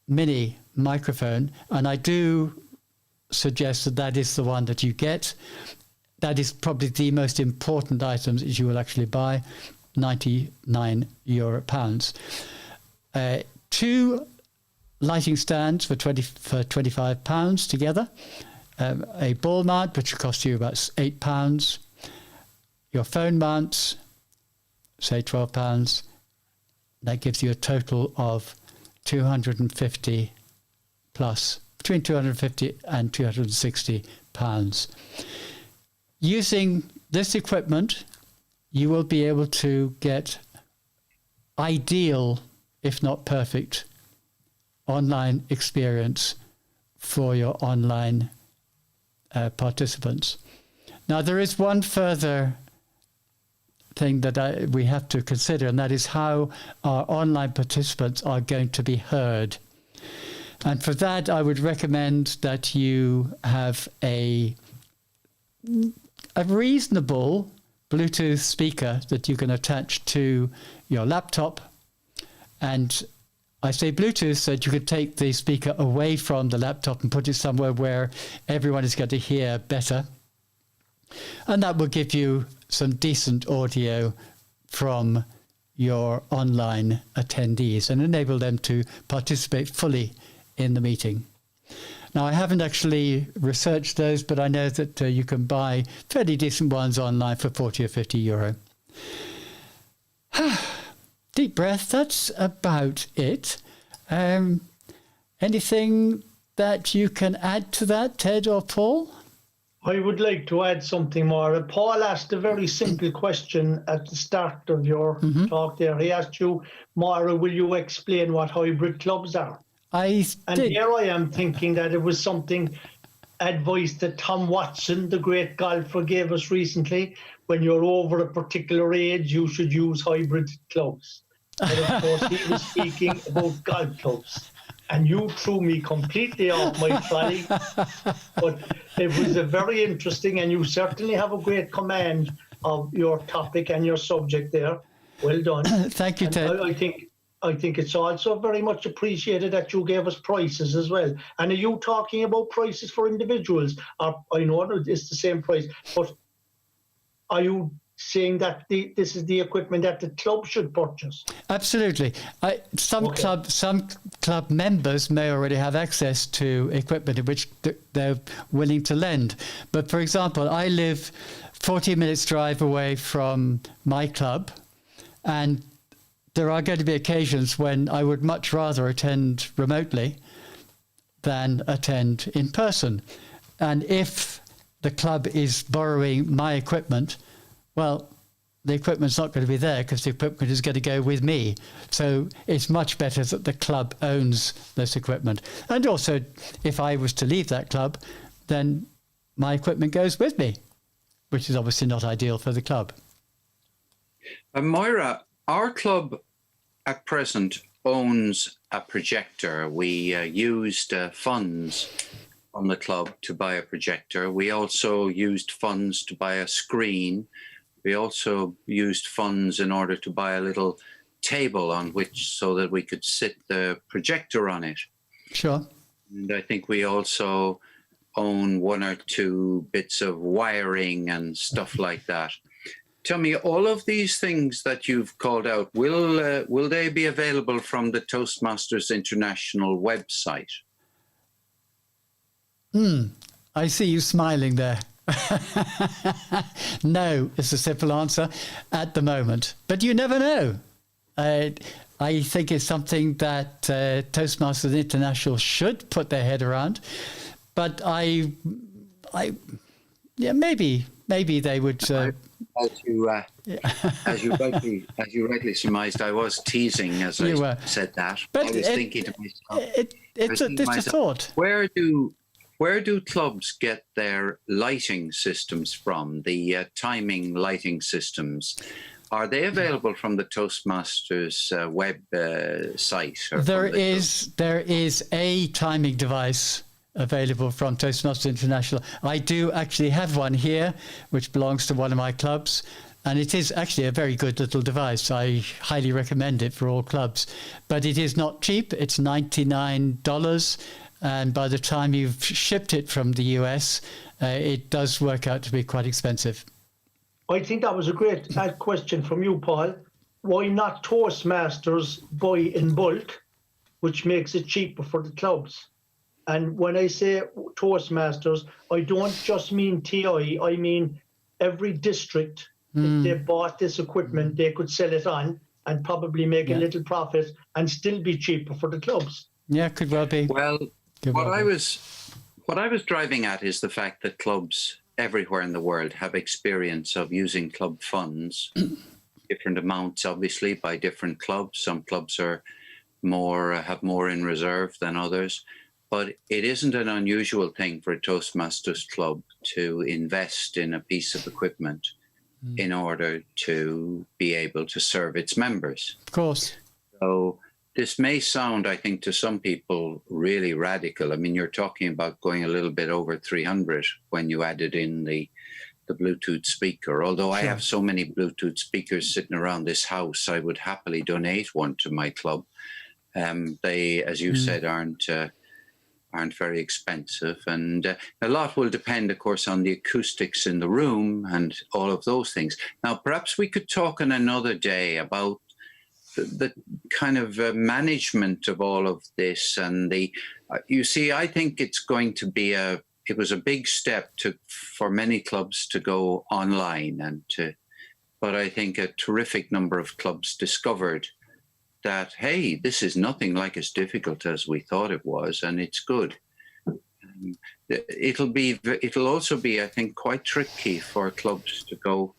mini microphone, and I do suggest that that is the one that you get. That is probably the most important items that you will actually buy, €99. 2 lighting stands for £25 together. A ball mount, which will cost you about £8. Your phone mounts, say £12. That gives you a total of £250 plus, between £250 and £260. Using this equipment, you will be able to get ideal, if not perfect, online experience for your online participants. Now, there is one further thing that we have to consider, and that is how our online participants are going to be heard. And for that, I would recommend that you have a reasonable Bluetooth speaker that you can attach to your laptop. And I say Bluetooth so that you could take the speaker away from the laptop and put it somewhere where everyone is going to hear better. And that will give you some decent audio from your online attendees and enable them to participate fully in the meeting. Now, I haven't actually researched those, but I know that you can buy fairly decent ones online for €40 or €50. Deep breath, that's about it. Anything that you can add to that, Ted or Paul? I would like to add something more. Paul asked a very simple question at the start of your talk there. He asked you, Moira, will you explain what hybrid clubs are? And here I am thinking that it was something advice that Tom Watson, the great golfer, gave us recently. When you're over a particular age, you should use hybrid clubs. But of course, he was speaking about golf clubs. And you threw me completely off my trolley. But it was a very interesting, and you certainly have a great command of your topic and your subject there. Well done. Thank you, Ted. I think it's also very much appreciated that you gave us prices as well. And are you talking about prices for individuals? I know it's the same price, but are you saying that this is the equipment that the club should purchase? Absolutely. Some club members may already have access to equipment which they're willing to lend. But for example, I live 40 minutes drive away from my club, and there are going to be occasions when I would much rather attend remotely than attend in person. And if the club is borrowing my equipment, well, the equipment's not going to be there because the equipment is going to go with me. So it's much better that the club owns this equipment. And also, if I was to leave that club, then my equipment goes with me, which is obviously not ideal for the club. Moira, our club at present owns a projector. We used funds from the club to buy a projector. We also used funds to buy a screen We also used funds in order to buy a little table on which, so that we could sit the projector on it. Sure. And I think we also own one or two bits of wiring and stuff like that. Tell me, all of these things that you've called out, will they be available from the Toastmasters International website? I see you smiling there. No, is the simple answer at the moment. But you never know. I think it's something that Toastmasters International should put their head around. But maybe they would. As you rightly surmised, I was teasing as I said that. But I was thinking to myself, it's a thought. Where do clubs get their lighting systems from? The timing lighting systems. Are they available from the Toastmasters web site? There is a timing device available from Toastmasters International. I do actually have one here, which belongs to one of my clubs, and it is actually a very good little device. I highly recommend it for all clubs, but it is not cheap. It's $99, and by the time you've shipped it from the US, it does work out to be quite expensive. I think that was a great question from you, Paul. Why not Toastmasters buy in bulk, which makes it cheaper for the clubs? And when I say Toastmasters, I don't just mean TI, I mean every district, if they bought this equipment, they could sell it on and probably make a little profit and still be cheaper for the clubs. Yeah, could well be. Well, what I was driving at is the fact that clubs everywhere in the world have experience of using club funds, different amounts, obviously, by different clubs. Some clubs have more in reserve than others. But it isn't an unusual thing for a Toastmasters club to invest in a piece of equipment in order to be able to serve its members. Of course. So this may sound, I think, to some people really radical. I mean, you're talking about going a little bit over 300 when you added in the Bluetooth speaker. Although I have so many Bluetooth speakers sitting around this house, I would happily donate one to my club. They, as you said, aren't very expensive, and a lot will depend, of course, on the acoustics in the room and all of those things. Now, perhaps we could talk on another day about the kind of management of all of this, and you see, I think it's going to be it was a big step for many clubs to go online, but I think a terrific number of clubs discovered that, hey, this is nothing like as difficult as we thought it was, and it's good. It'll also be, I think, quite tricky for clubs to go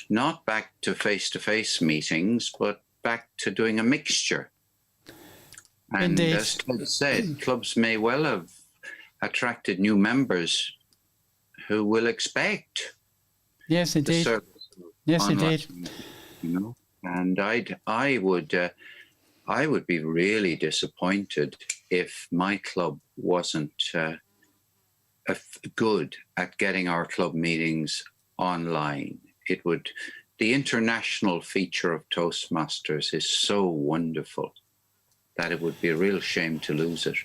not back to face-to-face meetings, but back to doing a mixture. And Indeed. as Ted said, clubs may well have attracted new members who will expect the service. Yes, online, indeed. You know, and I would be really disappointed if my club wasn't good at getting our club meetings online. The international feature of Toastmasters is so wonderful that it would be a real shame to lose it.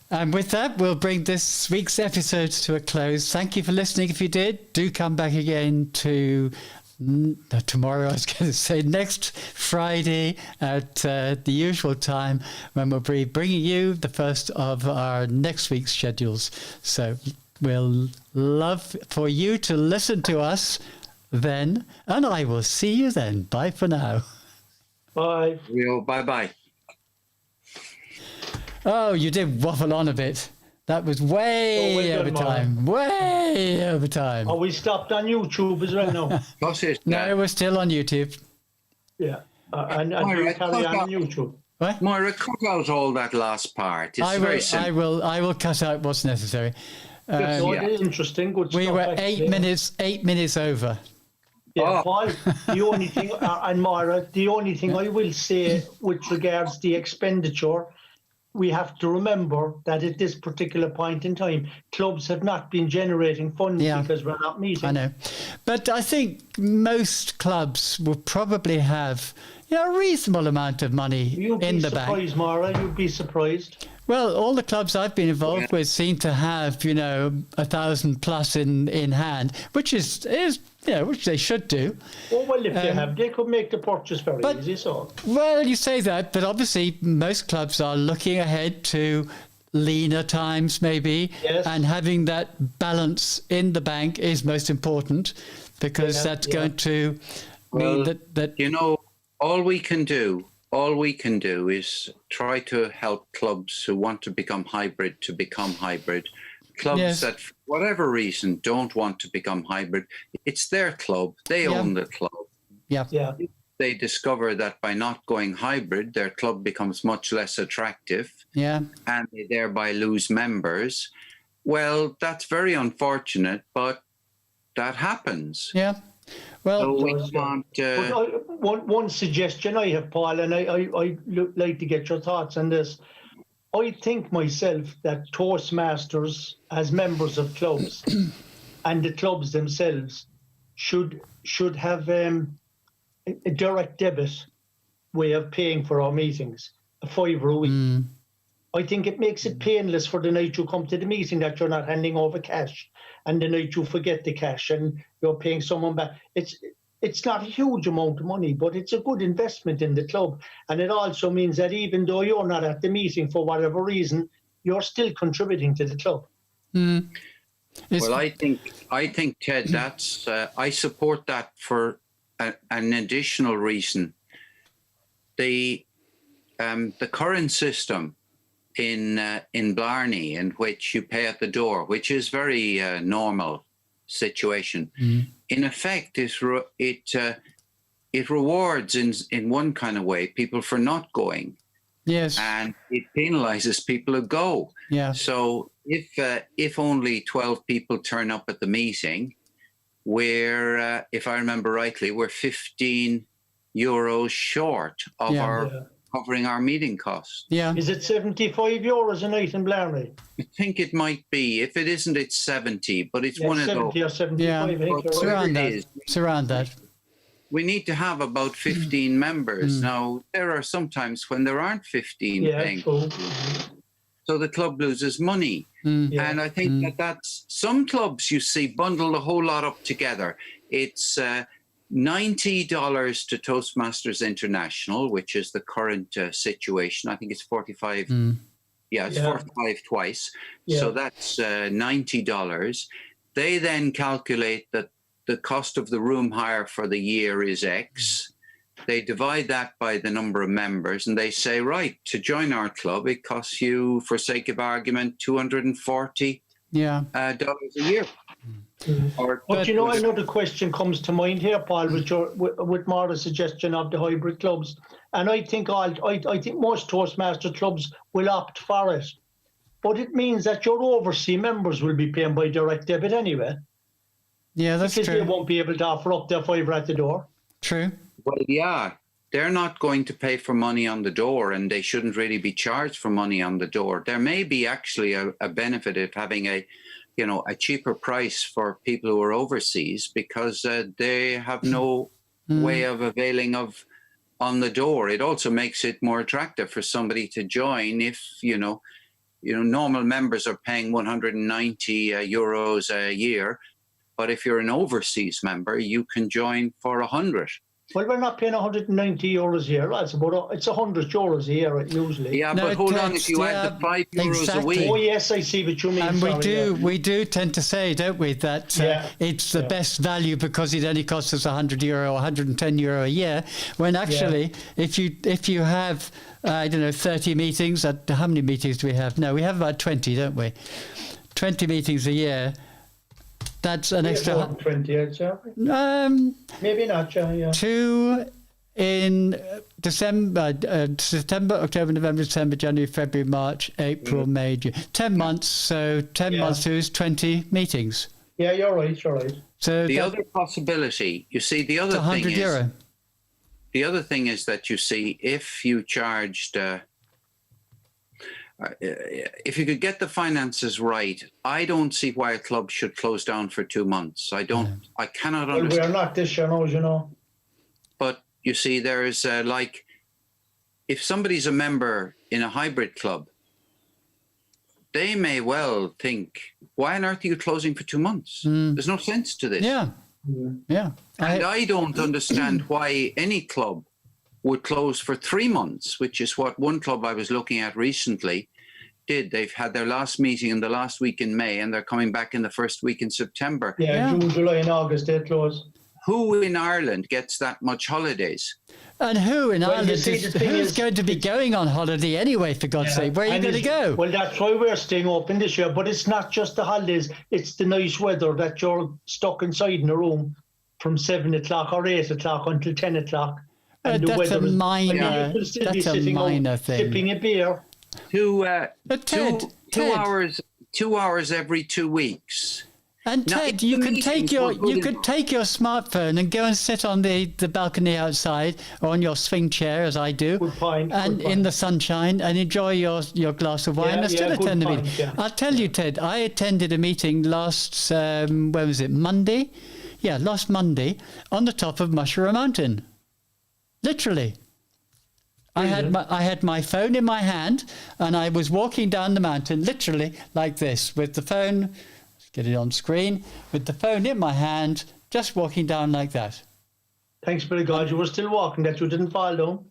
And with that, we'll bring this week's episode to a close. Thank you for listening. If you did, do come back again tomorrow, I was going to say next Friday at the usual time, when we'll be bringing you the first of our next week's schedules. So we'll love for you to listen to us then, and I will see you then. Bye for now. Bye. Bye-bye. Oh, you did waffle on a bit. That was way over time. Way over time. Oh, we stopped on YouTube as well now. No, we're still on YouTube. Yeah. And we carry on YouTube. What? Moira, cut out all that last part. It's very simple. I will cut out what's necessary. Interesting. Good stuff. We were 8 minutes over. Yeah, Paul, the only thing, and Moira, the only thing I will say with regards to the expenditure, we have to remember that at this particular point in time, clubs have not been generating funds because we're not meeting. I know. But I think most clubs will probably have a reasonable amount of money in the bank. You'd be surprised, Moira. You'd be surprised. Well, all the clubs I've been involved with seem to have, 1,000 plus in hand, which is which they should do. Oh, well, if they have, they could make the purchase very easy. So. Well, you say that, but obviously most clubs are looking ahead to leaner times, maybe, and having that balance in the bank is most important, because that's going to mean that. All we can do is try to help clubs who want to become hybrid to become hybrid. Clubs that, for whatever reason, don't want to become hybrid, it's their club. They own the club. Yeah. If they discover that by not going hybrid, their club becomes much less attractive. Yeah. And they thereby lose members. Well, that's very unfortunate, but that happens. Yeah. Well, so we can't. One suggestion I have, Paul, and I like to get your thoughts on this. I think myself that Toastmasters, as members of clubs, and the clubs themselves, should have a direct debit way of paying for our meetings, a £5 a week. I think it makes it painless for the night you come to the meeting that you're not handing over cash, and the night you forget the cash and you're paying someone back. It's not a huge amount of money, but it's a good investment in the club. And it also means that even though you're not at the meeting for whatever reason, you're still contributing to the club. Well, I think, Ted, that's I support that for an additional reason. The current system in Blarney, in which you pay at the door, which is very normal situation, in effect, it rewards in one kind of way people for not going. Yes. And it penalizes people who go. Yeah. So if only 12 people turn up at the meeting, we're, if I remember rightly, we're €15 short of covering our meeting costs. Yeah. Is it €75 a night in Blarney? I think it might be. If it isn't, it's 70, but it's one of those. 70 or 75, I think. It's around that. It's around that. We need to have about 15 members. Now, there are some times when there aren't 15 things. True. So the club loses money. And I think that's some clubs you see bundle the whole lot up together. It's $90 to Toastmasters International, which is the current situation. I think it's 45. It's 45 twice. So that's $90. They then calculate that the cost of the room hire for the year is X. They divide that by the number of members, and they say, right, to join our club, it costs you, for sake of argument, $240 dollars a year. But another question comes to mind here, Paul, with Maura's suggestion of the hybrid clubs, and I think most Toastmaster clubs will opt for it, but it means that your overseas members will be paying by direct debit anyway. Yeah, that's because true. They won't be able to offer up their £5 at the door. True. Well, yeah, they're not going to pay for money on the door, and they shouldn't really be charged for money on the door. There may be actually a benefit of having a cheaper price for people who are overseas, because they have no way of availing of on the door. It also makes it more attractive for somebody to join if, normal members are paying €190 a year. But if you're an overseas member, you can join for 100. Well, we're not paying €190 a year. It's €100 a year usually. Yeah, but hold on. If you add the €5 a week. Oh yes, I see what you mean. And we do tend to say, don't we, that it's the best value because it only costs us €100 or €110 a year. When actually, if you have 30 meetings, how many meetings do we have? No, we have about 20, don't we? 20 meetings a year. That's an extra 20, I'd say. Maybe not, yeah. 2 in December, September, October, November, December, January, February, March, April, May, June. 10 months. So 10 months is 20 meetings. Yeah, you're right. So the other possibility, you see, the other thing is €100. The other thing is that you see, if you charged if you could get the finances right, I don't see why a club should close down for 2 months. I cannot Well, understand. we're not this year now, you know. But you see, there's like, if somebody's a member in a hybrid club, they may well think, why on earth are you closing for 2 months? There's no sense to this. Yeah. Yeah. And I don't understand why any club would close for 3 months, which is what one club I was looking at recently did. They've had their last meeting in the last week in May, and they're coming back in the first week in September. Yeah, June, July, and August they close. Who in Ireland gets that much holidays? And who in Ireland see, is the thing who's is, going to be going on holiday anyway, for God's sake? Where are you And going to it's- go? Well, that's why we're staying open this year. But it's not just the holidays. It's the nice weather that you're stuck inside in a room from 7 o'clock or 8 o'clock until 10 o'clock. And the That's weather a is- minor. you could still be That's a sitting out minor thing. sipping a beer. But Ted, two hours every 2 weeks. And Now, Ted, if you the could take meetings your were good take your smartphone and go and sit on the balcony outside or on your swing chair, as I do, Good point, and good in point. the sunshine and enjoy your glass of wine Yeah, and still yeah, good attend the point, meeting. yeah. I'll tell you, Ted, I attended a meeting last when was it, Monday? Yeah, last Monday on the top of Mushroom Mountain. Literally. I had my phone in my hand and I was walking down the mountain literally like this with the phone. Get it on screen with the phone in my hand, just walking down like that. Thanks be to God you were still walking, that you didn't fall down.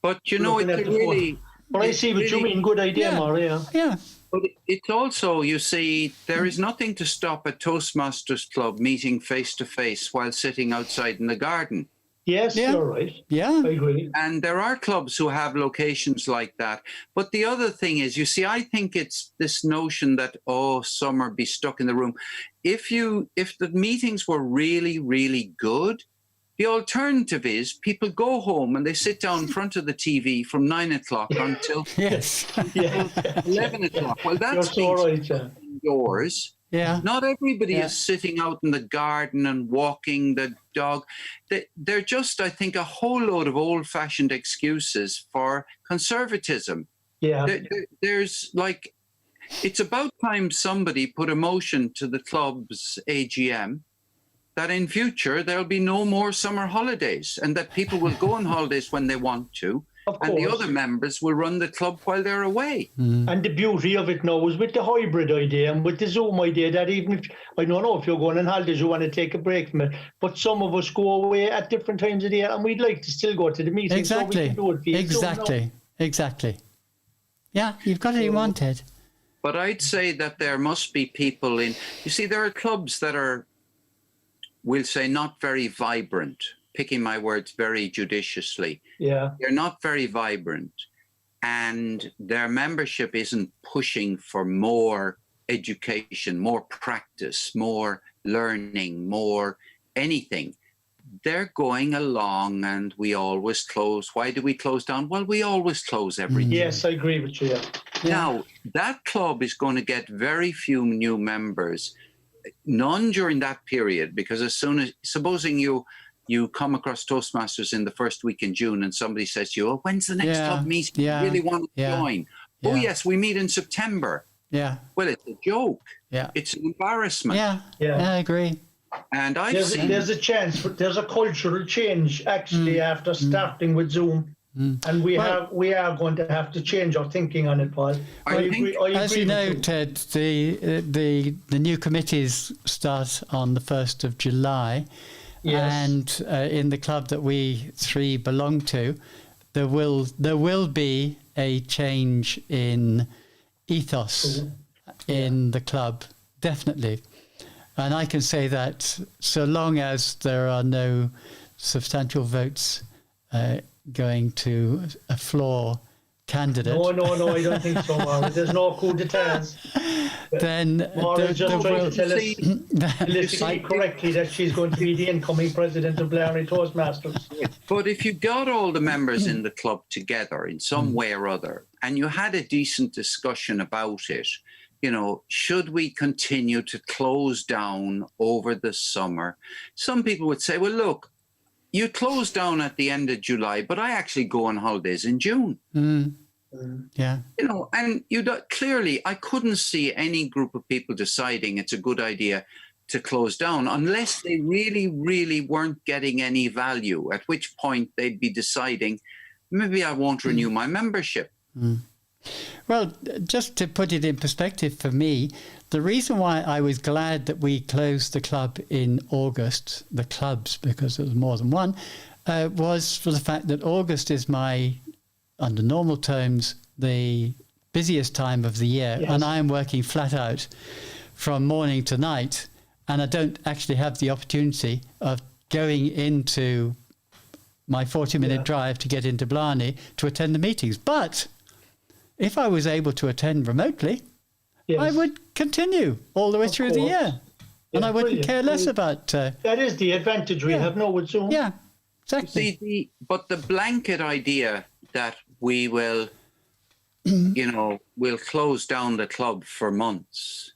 But you know, Looking it's at the phone. really. But I it's see what you really- mean. Good idea, Yeah. Maria. Yeah. But it's also, you see, there is nothing to stop a Toastmasters club meeting face to face while sitting outside in the garden. Yes, Yeah. you're right. Yeah. I agree. And there are clubs who have locations like that. But the other thing is, you see, I think it's this notion that, oh, summer, be stuck in the room. If the meetings were really, really good, the alternative is people go home and they sit down in front of the TV from 9 o'clock until Yes. Yeah. 11 o'clock. Well, You're that's so right, yeah. indoors. Yeah. Not everybody Yeah. is sitting out in the garden and walking the dog. They're just, I think, a whole load of old-fashioned excuses for conservatism. Yeah. There's like, it's about time somebody put a motion to the club's AGM that in future there'll be no more summer holidays and that people will go on holidays when they want to. Of And the course. other members will run the club while they're away. And the beauty of it now is with the hybrid idea and with the Zoom idea that even if, I don't know if you're going on holidays, you want to take a break from it, but some of us go away at different times of the year and we'd like to still go to the meeting. Exactly. So we can do it via Zoom now. Exactly. Exactly. Yeah, you've got it in one, Ted. But I'd say that there must be people in, you see, there are clubs that are, we'll say, not very vibrant, picking my words very judiciously. Yeah. They're not very vibrant, and their membership isn't pushing for more education, more practice, more learning, more anything. They're going along and we always close. Why do we close down? Well, we always close every day. Yes, I agree with you. Yeah. Now, that club is going to get very few new members, none during that period, because as soon as, supposing you come across Toastmasters in the first week in June and somebody says to you, oh, when's the next Yeah, club meeting? yeah, You really want to yeah, join? Oh, yeah. yes, we meet in September. Yeah. Well, it's a joke. Yeah. It's an embarrassment. Yeah. Yeah. Yeah, I agree. And I've There's seen... a chance, but there's a cultural change actually after starting with Zoom. And we are going to have to change our thinking on it, Paul. I think- As you with know, Ted, the new committees start on the 1st of July. Yes. And in the club that we three belong to, there will be a change in ethos in the club, definitely. And I can say that so long as there are no substantial votes going to a floor candidate, No, I don't think so, Maura. There's no coup d'etats. then Maura just trying to tell us See, politically correctly that she's going to be the incoming president of Blarney Toastmasters. but if you got all the members in the club together in some way or other, and you had a decent discussion about it, you know, should we continue to close down over the summer? Some people would say, well, look, you close down at the end of July, but I actually go on holidays in June. Yeah. You know, and clearly, I couldn't see any group of people deciding it's a good idea to close down unless they really, really weren't getting any value, at which point they'd be deciding, maybe I won't renew my membership. Well, just to put it in perspective for me, the reason why I was glad that we closed the club in August, the clubs, because there was more than one, was for the fact that August is under normal terms, the busiest time of the year. Yes. And I am working flat out from morning to night. And I don't actually have the opportunity of going into my 40-minute drive to get into Blarney to attend the meetings. But if I was able to attend remotely, I would continue all the way through the year. And I wouldn't care less about... that is the advantage we have now with Zoom. Yeah, exactly. See, but the blanket idea that we will, we'll close down the club for months,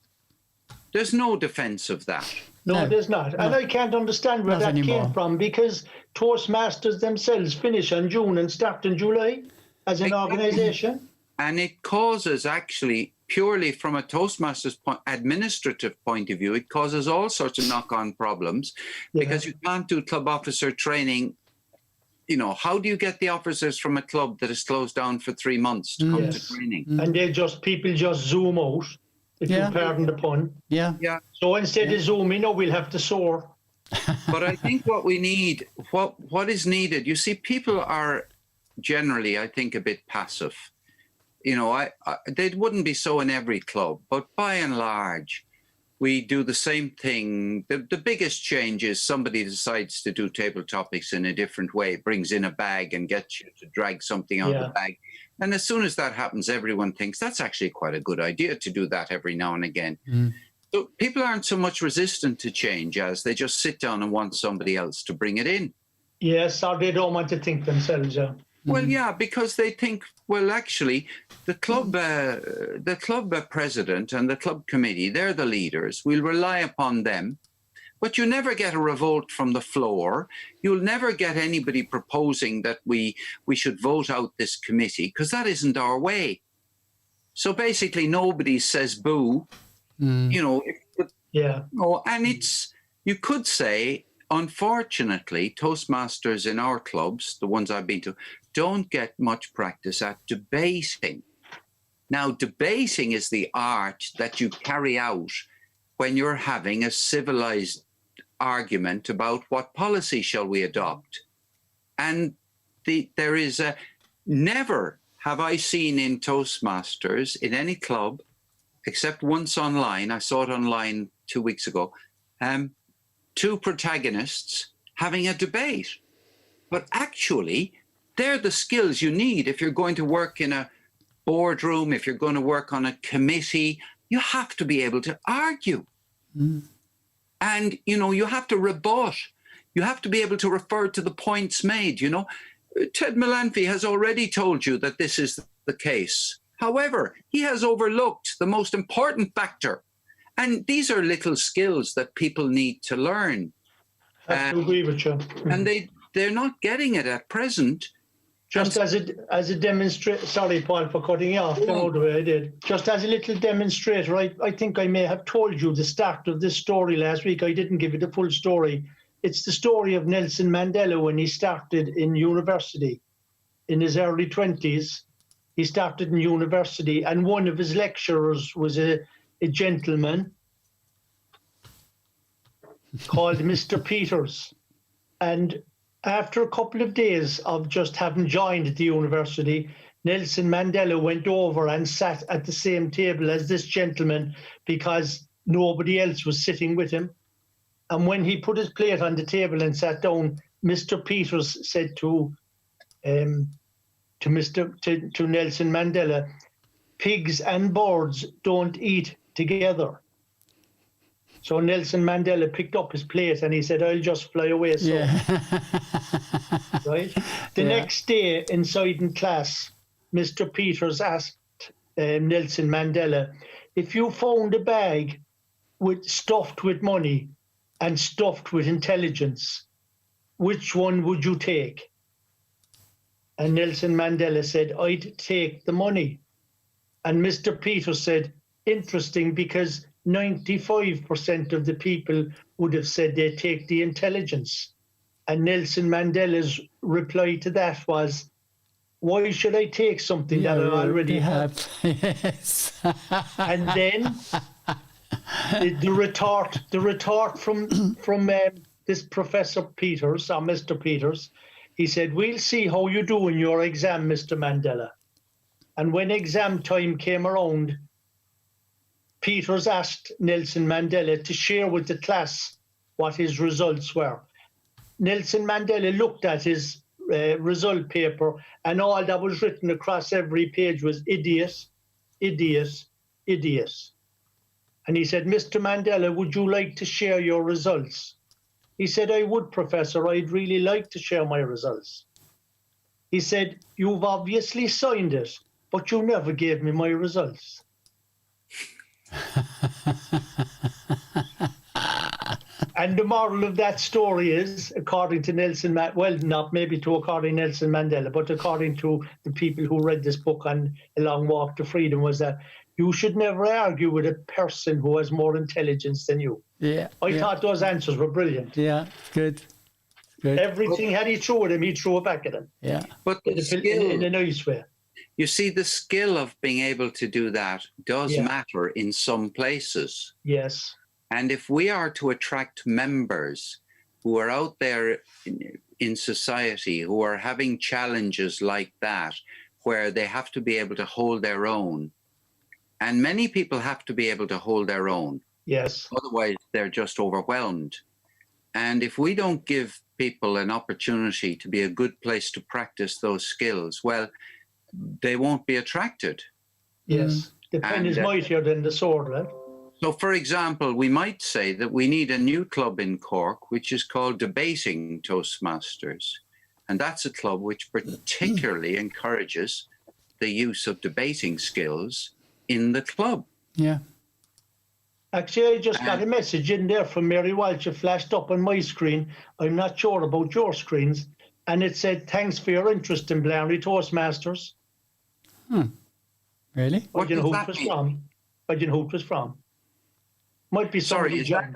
there's no defense of that. No, there's not. And I can't understand where that came from, because Toastmasters themselves finish in June and start in July as an organisation. And it causes, actually, purely from a Toastmasters administrative point of view, it causes all sorts of knock-on problems because you can't do club officer training. You know, how do you get the officers from a club that is closed down for 3 months to come to training? And people just zoom out, if you pardon the pun. Yeah. So instead of zooming, we'll have to soar. But I think what we need, what is needed, you see, people are generally, I think, a bit passive. You know, they wouldn't be so in every club, but by and large, we do the same thing. The biggest change is somebody decides to do table topics in a different way, brings in a bag and gets you to drag something out of the bag. And as soon as that happens, everyone thinks that's actually quite a good idea to do that every now and again. So people aren't so much resistant to change as they just sit down and want somebody else to bring it in. Yes, or they don't want to think themselves. Well, yeah, because they think, well, actually, the club president and the club committee, they're the leaders. We'll rely upon them. But you never get a revolt from the floor. You'll never get anybody proposing that we should vote out this committee, because that isn't our way. So basically, nobody says boo. You know, and it's, you could say, unfortunately, Toastmasters in our clubs, the ones I've been to, don't get much practice at debating. Now, debating is the art that you carry out when you're having a civilized argument about what policy shall we adopt. And there is never have I seen in Toastmasters in any club, except once online, I saw it online 2 weeks ago, two protagonists having a debate. But actually, they're the skills you need if you're going to work in a boardroom, if you're going to work on a committee. You have to be able to argue. And, you have to rebut. You have to be able to refer to the points made, Ted Melanphy has already told you that this is the case. However, he has overlooked the most important factor. And these are little skills that people need to learn. I have to agree with you. And they're not getting it at present. Just as a demonstrator, sorry, Paul, for cutting you off, the way I did. Just as a little demonstrator, I think I may have told you the start of this story last week. I didn't give it the full story. It's the story of Nelson Mandela when he started in university. In his early 20s, he started in university, and one of his lecturers was a gentleman called Mr. Peters. And after a couple of days of just having joined the university, Nelson Mandela went over and sat at the same table as this gentleman because nobody else was sitting with him. And when he put his plate on the table and sat down, Mr. Peters said to Nelson Mandela, "Pigs and birds don't eat together." So Nelson Mandela picked up his plate and he said, "I'll just fly away." So, right? The next day, inside in class, Mr. Peters asked Nelson Mandela, "If you found a bag stuffed with money and stuffed with intelligence, which one would you take?" And Nelson Mandela said, I'd take the money. And Mr. Peters said, interesting, because 95% of the people would have said they'd take the intelligence. And Nelson Mandela's reply to that was, why should I take something that I already have? Yes. And then the retort from this Professor Peters, or Mr. Peters, he said, we'll see how you do in your exam, Mr. Mandela. And when exam time came around, Peters asked Nelson Mandela to share with the class what his results were. Nelson Mandela looked at his result paper, and all that was written across every page was idiot, idiot, idiot. And he said, Mr. Mandela, would you like to share your results? He said, I would, Professor. I'd really like to share my results. He said, you've obviously signed it, but you never gave me my results. And the moral of that story is, according to Nelson, well, not maybe to according to Nelson Mandela, but according to the people who read this book on A Long Walk to Freedom, was that you should never argue with a person who has more intelligence than you. Yeah. I thought those answers were brilliant. Yeah, good. Good. Everything had he threw at him, he threw it back at him. Yeah. But the skill, in a nice way. you see, the skill of being able to do that does matter in some places. Yes. And if we are to attract members who are out there in society, who are having challenges like that, where they have to be able to hold their own, and many people have to be able to hold their own. Yes. Otherwise, they're just overwhelmed. And if we don't give people an opportunity to be a good place to practice those skills, well, they won't be attracted. Yes. The pen is mightier than the sword, right? So, for example, we might say that we need a new club in Cork, which is called Debating Toastmasters. And that's a club which particularly encourages the use of debating skills in the club. Yeah. Actually, I just got a message in there from Mary Walsh. It flashed up on my screen. I'm not sure about your screens. And it said, thanks for your interest in Blarney Toastmasters. Really? I didn't know who it was from. I didn't know who it was from. Might be somebody. Sorry,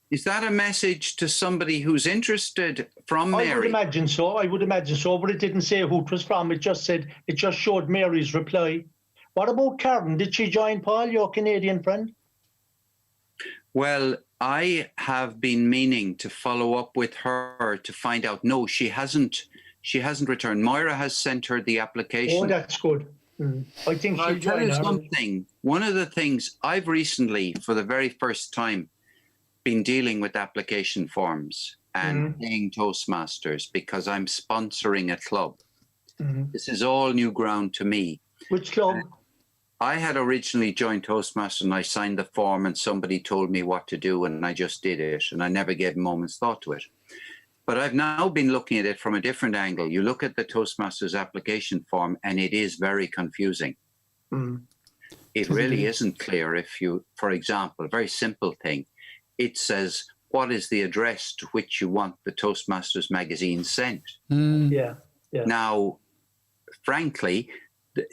is that a message to somebody who's interested from Mary? I would imagine so. I would imagine so, but it didn't say who it was from. It just said, it just showed Mary's reply. What about Karen? Did she join, Paul, your Canadian friend? Well, I have been meaning to follow up with her to find out. No, she hasn't. She hasn't returned. Moira has sent her the application. Oh, that's good. I think she'll I'll tell you join. something. One of the things I've recently, for the very first time, been dealing with application forms and paying Toastmasters because I'm sponsoring a club. This is all new ground to me. Which club? I had originally joined Toastmasters and I signed the form and somebody told me what to do and I just did it and I never gave a moment's thought to it. But I've now been looking at it from a different angle. You look at the Toastmasters application form and it is very confusing. It really isn't clear if you, for example, a very simple thing. It says, what is the address to which you want the Toastmasters magazine sent? Yeah. Now, frankly,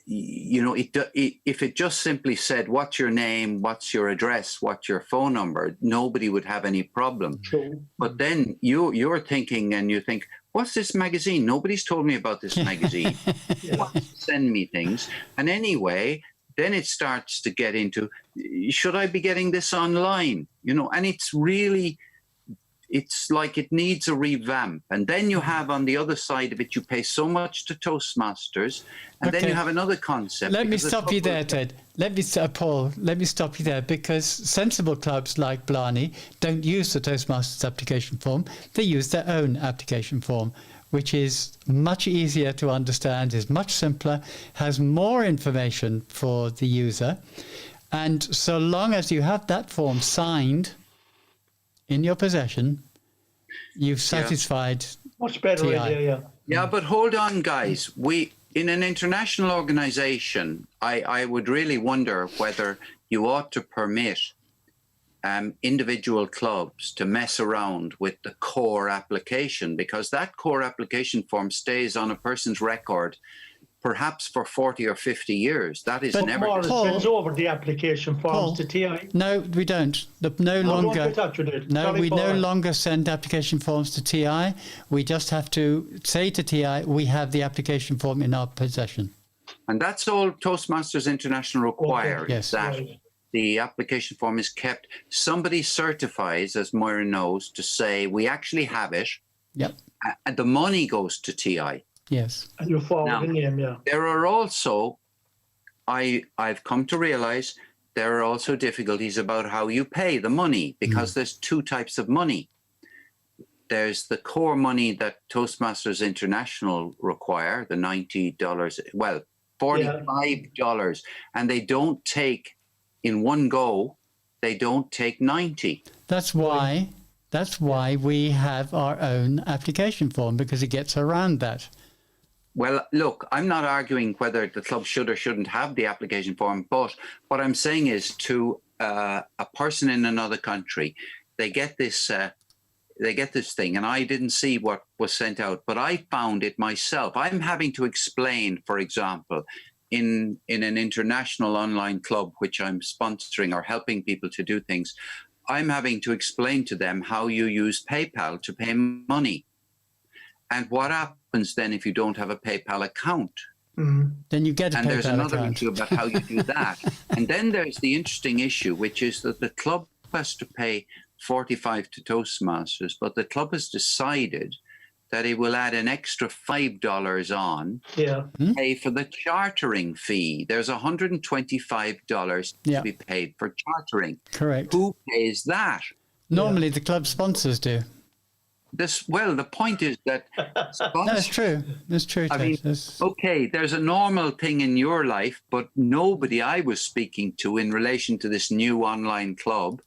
you know, if it just simply said, what's your name, what's your address, what's your phone number, nobody would have any problem. True. But then you're thinking and you think, what's this magazine? Nobody's told me about this magazine. Send me things. And anyway, then it starts to get into, should I be getting this online? You know, and it's really, it's like it needs a revamp. And then you have on the other side of it, you pay so much to Toastmasters, and then you have another concept. Let me stop you there, Ted. Paul, let me stop you there, because sensible clubs like Blarney don't use the Toastmasters application form. They use their own application form, which is much easier to understand, is much simpler, has more information for the user. And so long as you have that form signed in your possession, you've satisfied much better TI. idea, Yeah, but hold on, guys. We, in an international organization, I would really wonder whether you ought to permit individual clubs to mess around with the core application, because that core application form stays on a person's record perhaps for 40 or 50 years. That is But never... Morris sends over the application forms Paul, to TI. No, we don't. Don't I thought you did. No, Sorry, we no Paul. longer send application forms to TI. We just have to say to TI, we have the application form in our possession. And that's all Toastmasters International requires, Yes. that Right. the application form is kept. Somebody certifies, as Moira knows, to say we actually have it, Yep. and the money goes to TI. Yes. And you forward Now, the name, yeah. There are also, I've come to realize, there are also difficulties about how you pay the money, because there's two types of money. There's the core money that Toastmasters International require, the $90, well, $45, and they don't take in one go, they don't take 90. That's why we have our own application form, because it gets around that. Well, look, I'm not arguing whether the club should or shouldn't have the application form, but what I'm saying is, to a person in another country, they get this thing, and I didn't see what was sent out, but I found it myself. I'm having to explain, for example, in an international online club, which I'm sponsoring or helping people to do things, I'm having to explain to them how you use PayPal to pay money. And what happens then if you don't have a PayPal account? Then you get a And there's PayPal another account. issue about how you do that. And then there's the interesting issue, which is that the club has to pay 45 to Toastmasters, but the club has decided that it will add an extra $5 on, Yeah. pay for the chartering fee. There's $125 Yeah. to be paid for chartering. Correct. Who pays that? Normally the club sponsors do. The point is that That's true. That's true. I mean, okay, there's a normal thing in your life, but nobody I was speaking to in relation to this new online club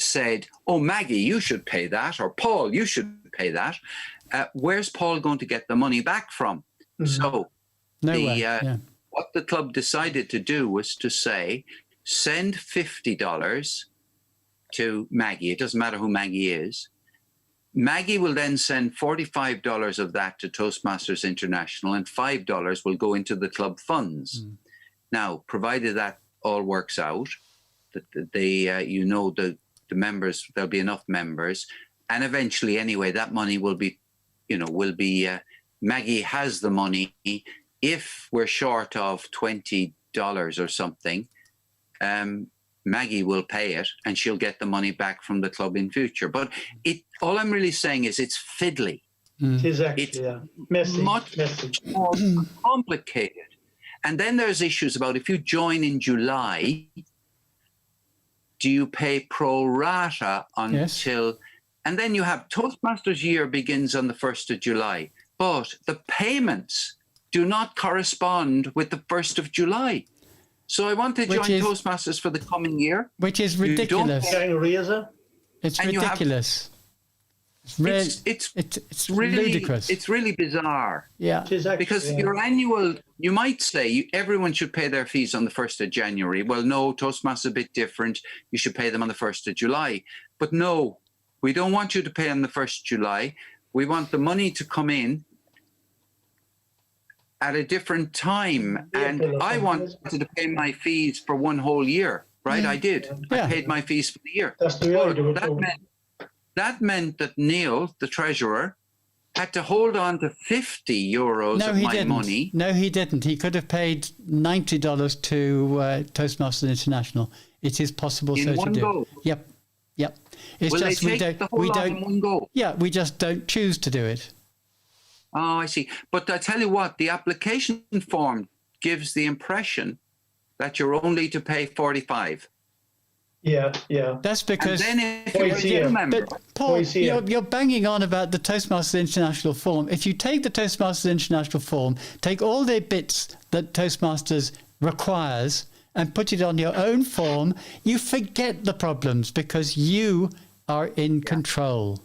said, oh, Maggie, you should pay that, or Paul, you should pay that. Where's Paul going to get the money back from? So what the club decided to do was to say, send $50 to Maggie. It doesn't matter who Maggie is. Maggie will then send $45 of that to Toastmasters International, and $5 will go into the club funds. Now, provided that all works out, that the members, there'll be enough members, and eventually, anyway, that money will be, Maggie has the money. If we're short of $20 or something, Maggie will pay it, and she'll get the money back from the club in future. But all I'm really saying is it's fiddly. It is actually, It's messy. much more complicated. And then there's issues about, if you join in July, do you pay pro rata until... And then you have Toastmasters year begins on the 1st of July, but the payments do not correspond with the 1st of July. So I want to join Toastmasters for the coming year. Which is ridiculous. It's ridiculous. It's really ludicrous. It's really bizarre. Yeah. Because your annual, you might say everyone should pay their fees on the 1st of January. Well, no, Toastmasters is a bit different. You should pay them on the 1st of July. But no, we don't want you to pay on the 1st of July. We want the money to come in at a different time. And I wanted to pay my fees for one whole year, right? I did. I paid my fees for the year. That's the way I do it. That meant that Neil, the treasurer, had to hold on to €50 of my money. No, he didn't. He could have paid $90 to Toastmasters International. It is possible in so one to do. Go. Yep. It's Will just they take the whole lot in one go? Yeah, we just don't choose to do it. Oh, I see. But I tell you what, the application form gives the impression that you're only to pay 45. Yeah. That's because... And then if you're a gym member... But Paul, you're banging on about the Toastmasters International form. If you take the Toastmasters International form, take all the bits that Toastmasters requires and put it on your own form, you forget the problems because you are in control.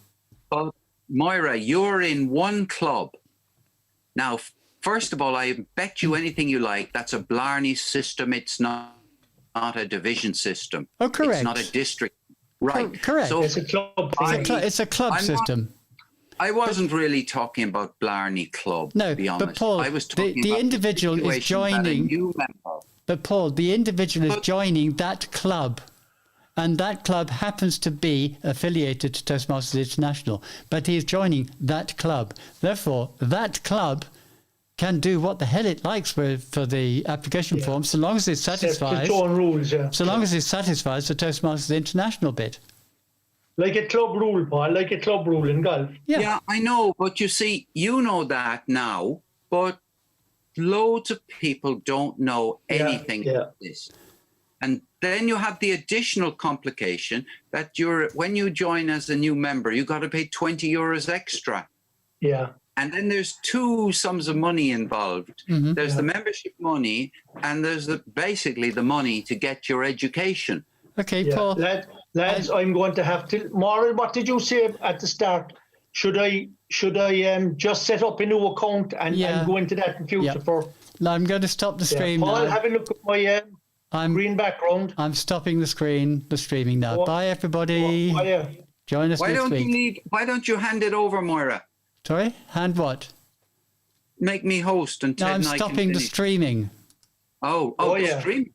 But Moira, you're in one club. Now, first of all, I bet you anything you like, that's a Blarney system. It's not a division system. Oh, correct. It's not a district. Right. Correct. So It's a club thing. It's a club I'm not- system. I wasn't really talking about Blarney Club, No, to be honest. but Paul, I was the talking about individual is situation that a joining. new member. But Paul, the individual is But- joining that club, and that club happens to be affiliated to Toastmasters International. But he is joining that club. Therefore, that club can do what the hell it likes for the application form, so long as it satisfies. Its own rules, yeah. So long as it satisfies the Toastmasters International bit. Like a club rule, Paul, like a club rule in golf. Yeah, I know, but you see, you know that now, but loads of people don't know anything about this. And then you have the additional complication that when you join as a new member, you got to pay 20 euros extra. Yeah. And then there's two sums of money involved. Mm-hmm. There's the membership money, and there's basically the money to get your education. Okay, Yeah. Paul. Lads, I'm going to have to. Moira, what did you say at the start? Should I just set up a new account and go into that in future for? No, I'm going to stop the stream Paul, now. have a look at my green background. I'm stopping the streaming now. Bye, everybody. Join us next week. Why don't you hand it over, Moira? Sorry? Hand what? Make me host and Ted No, I'm and I can stopping the finish. streaming. Oh, the yeah. stream.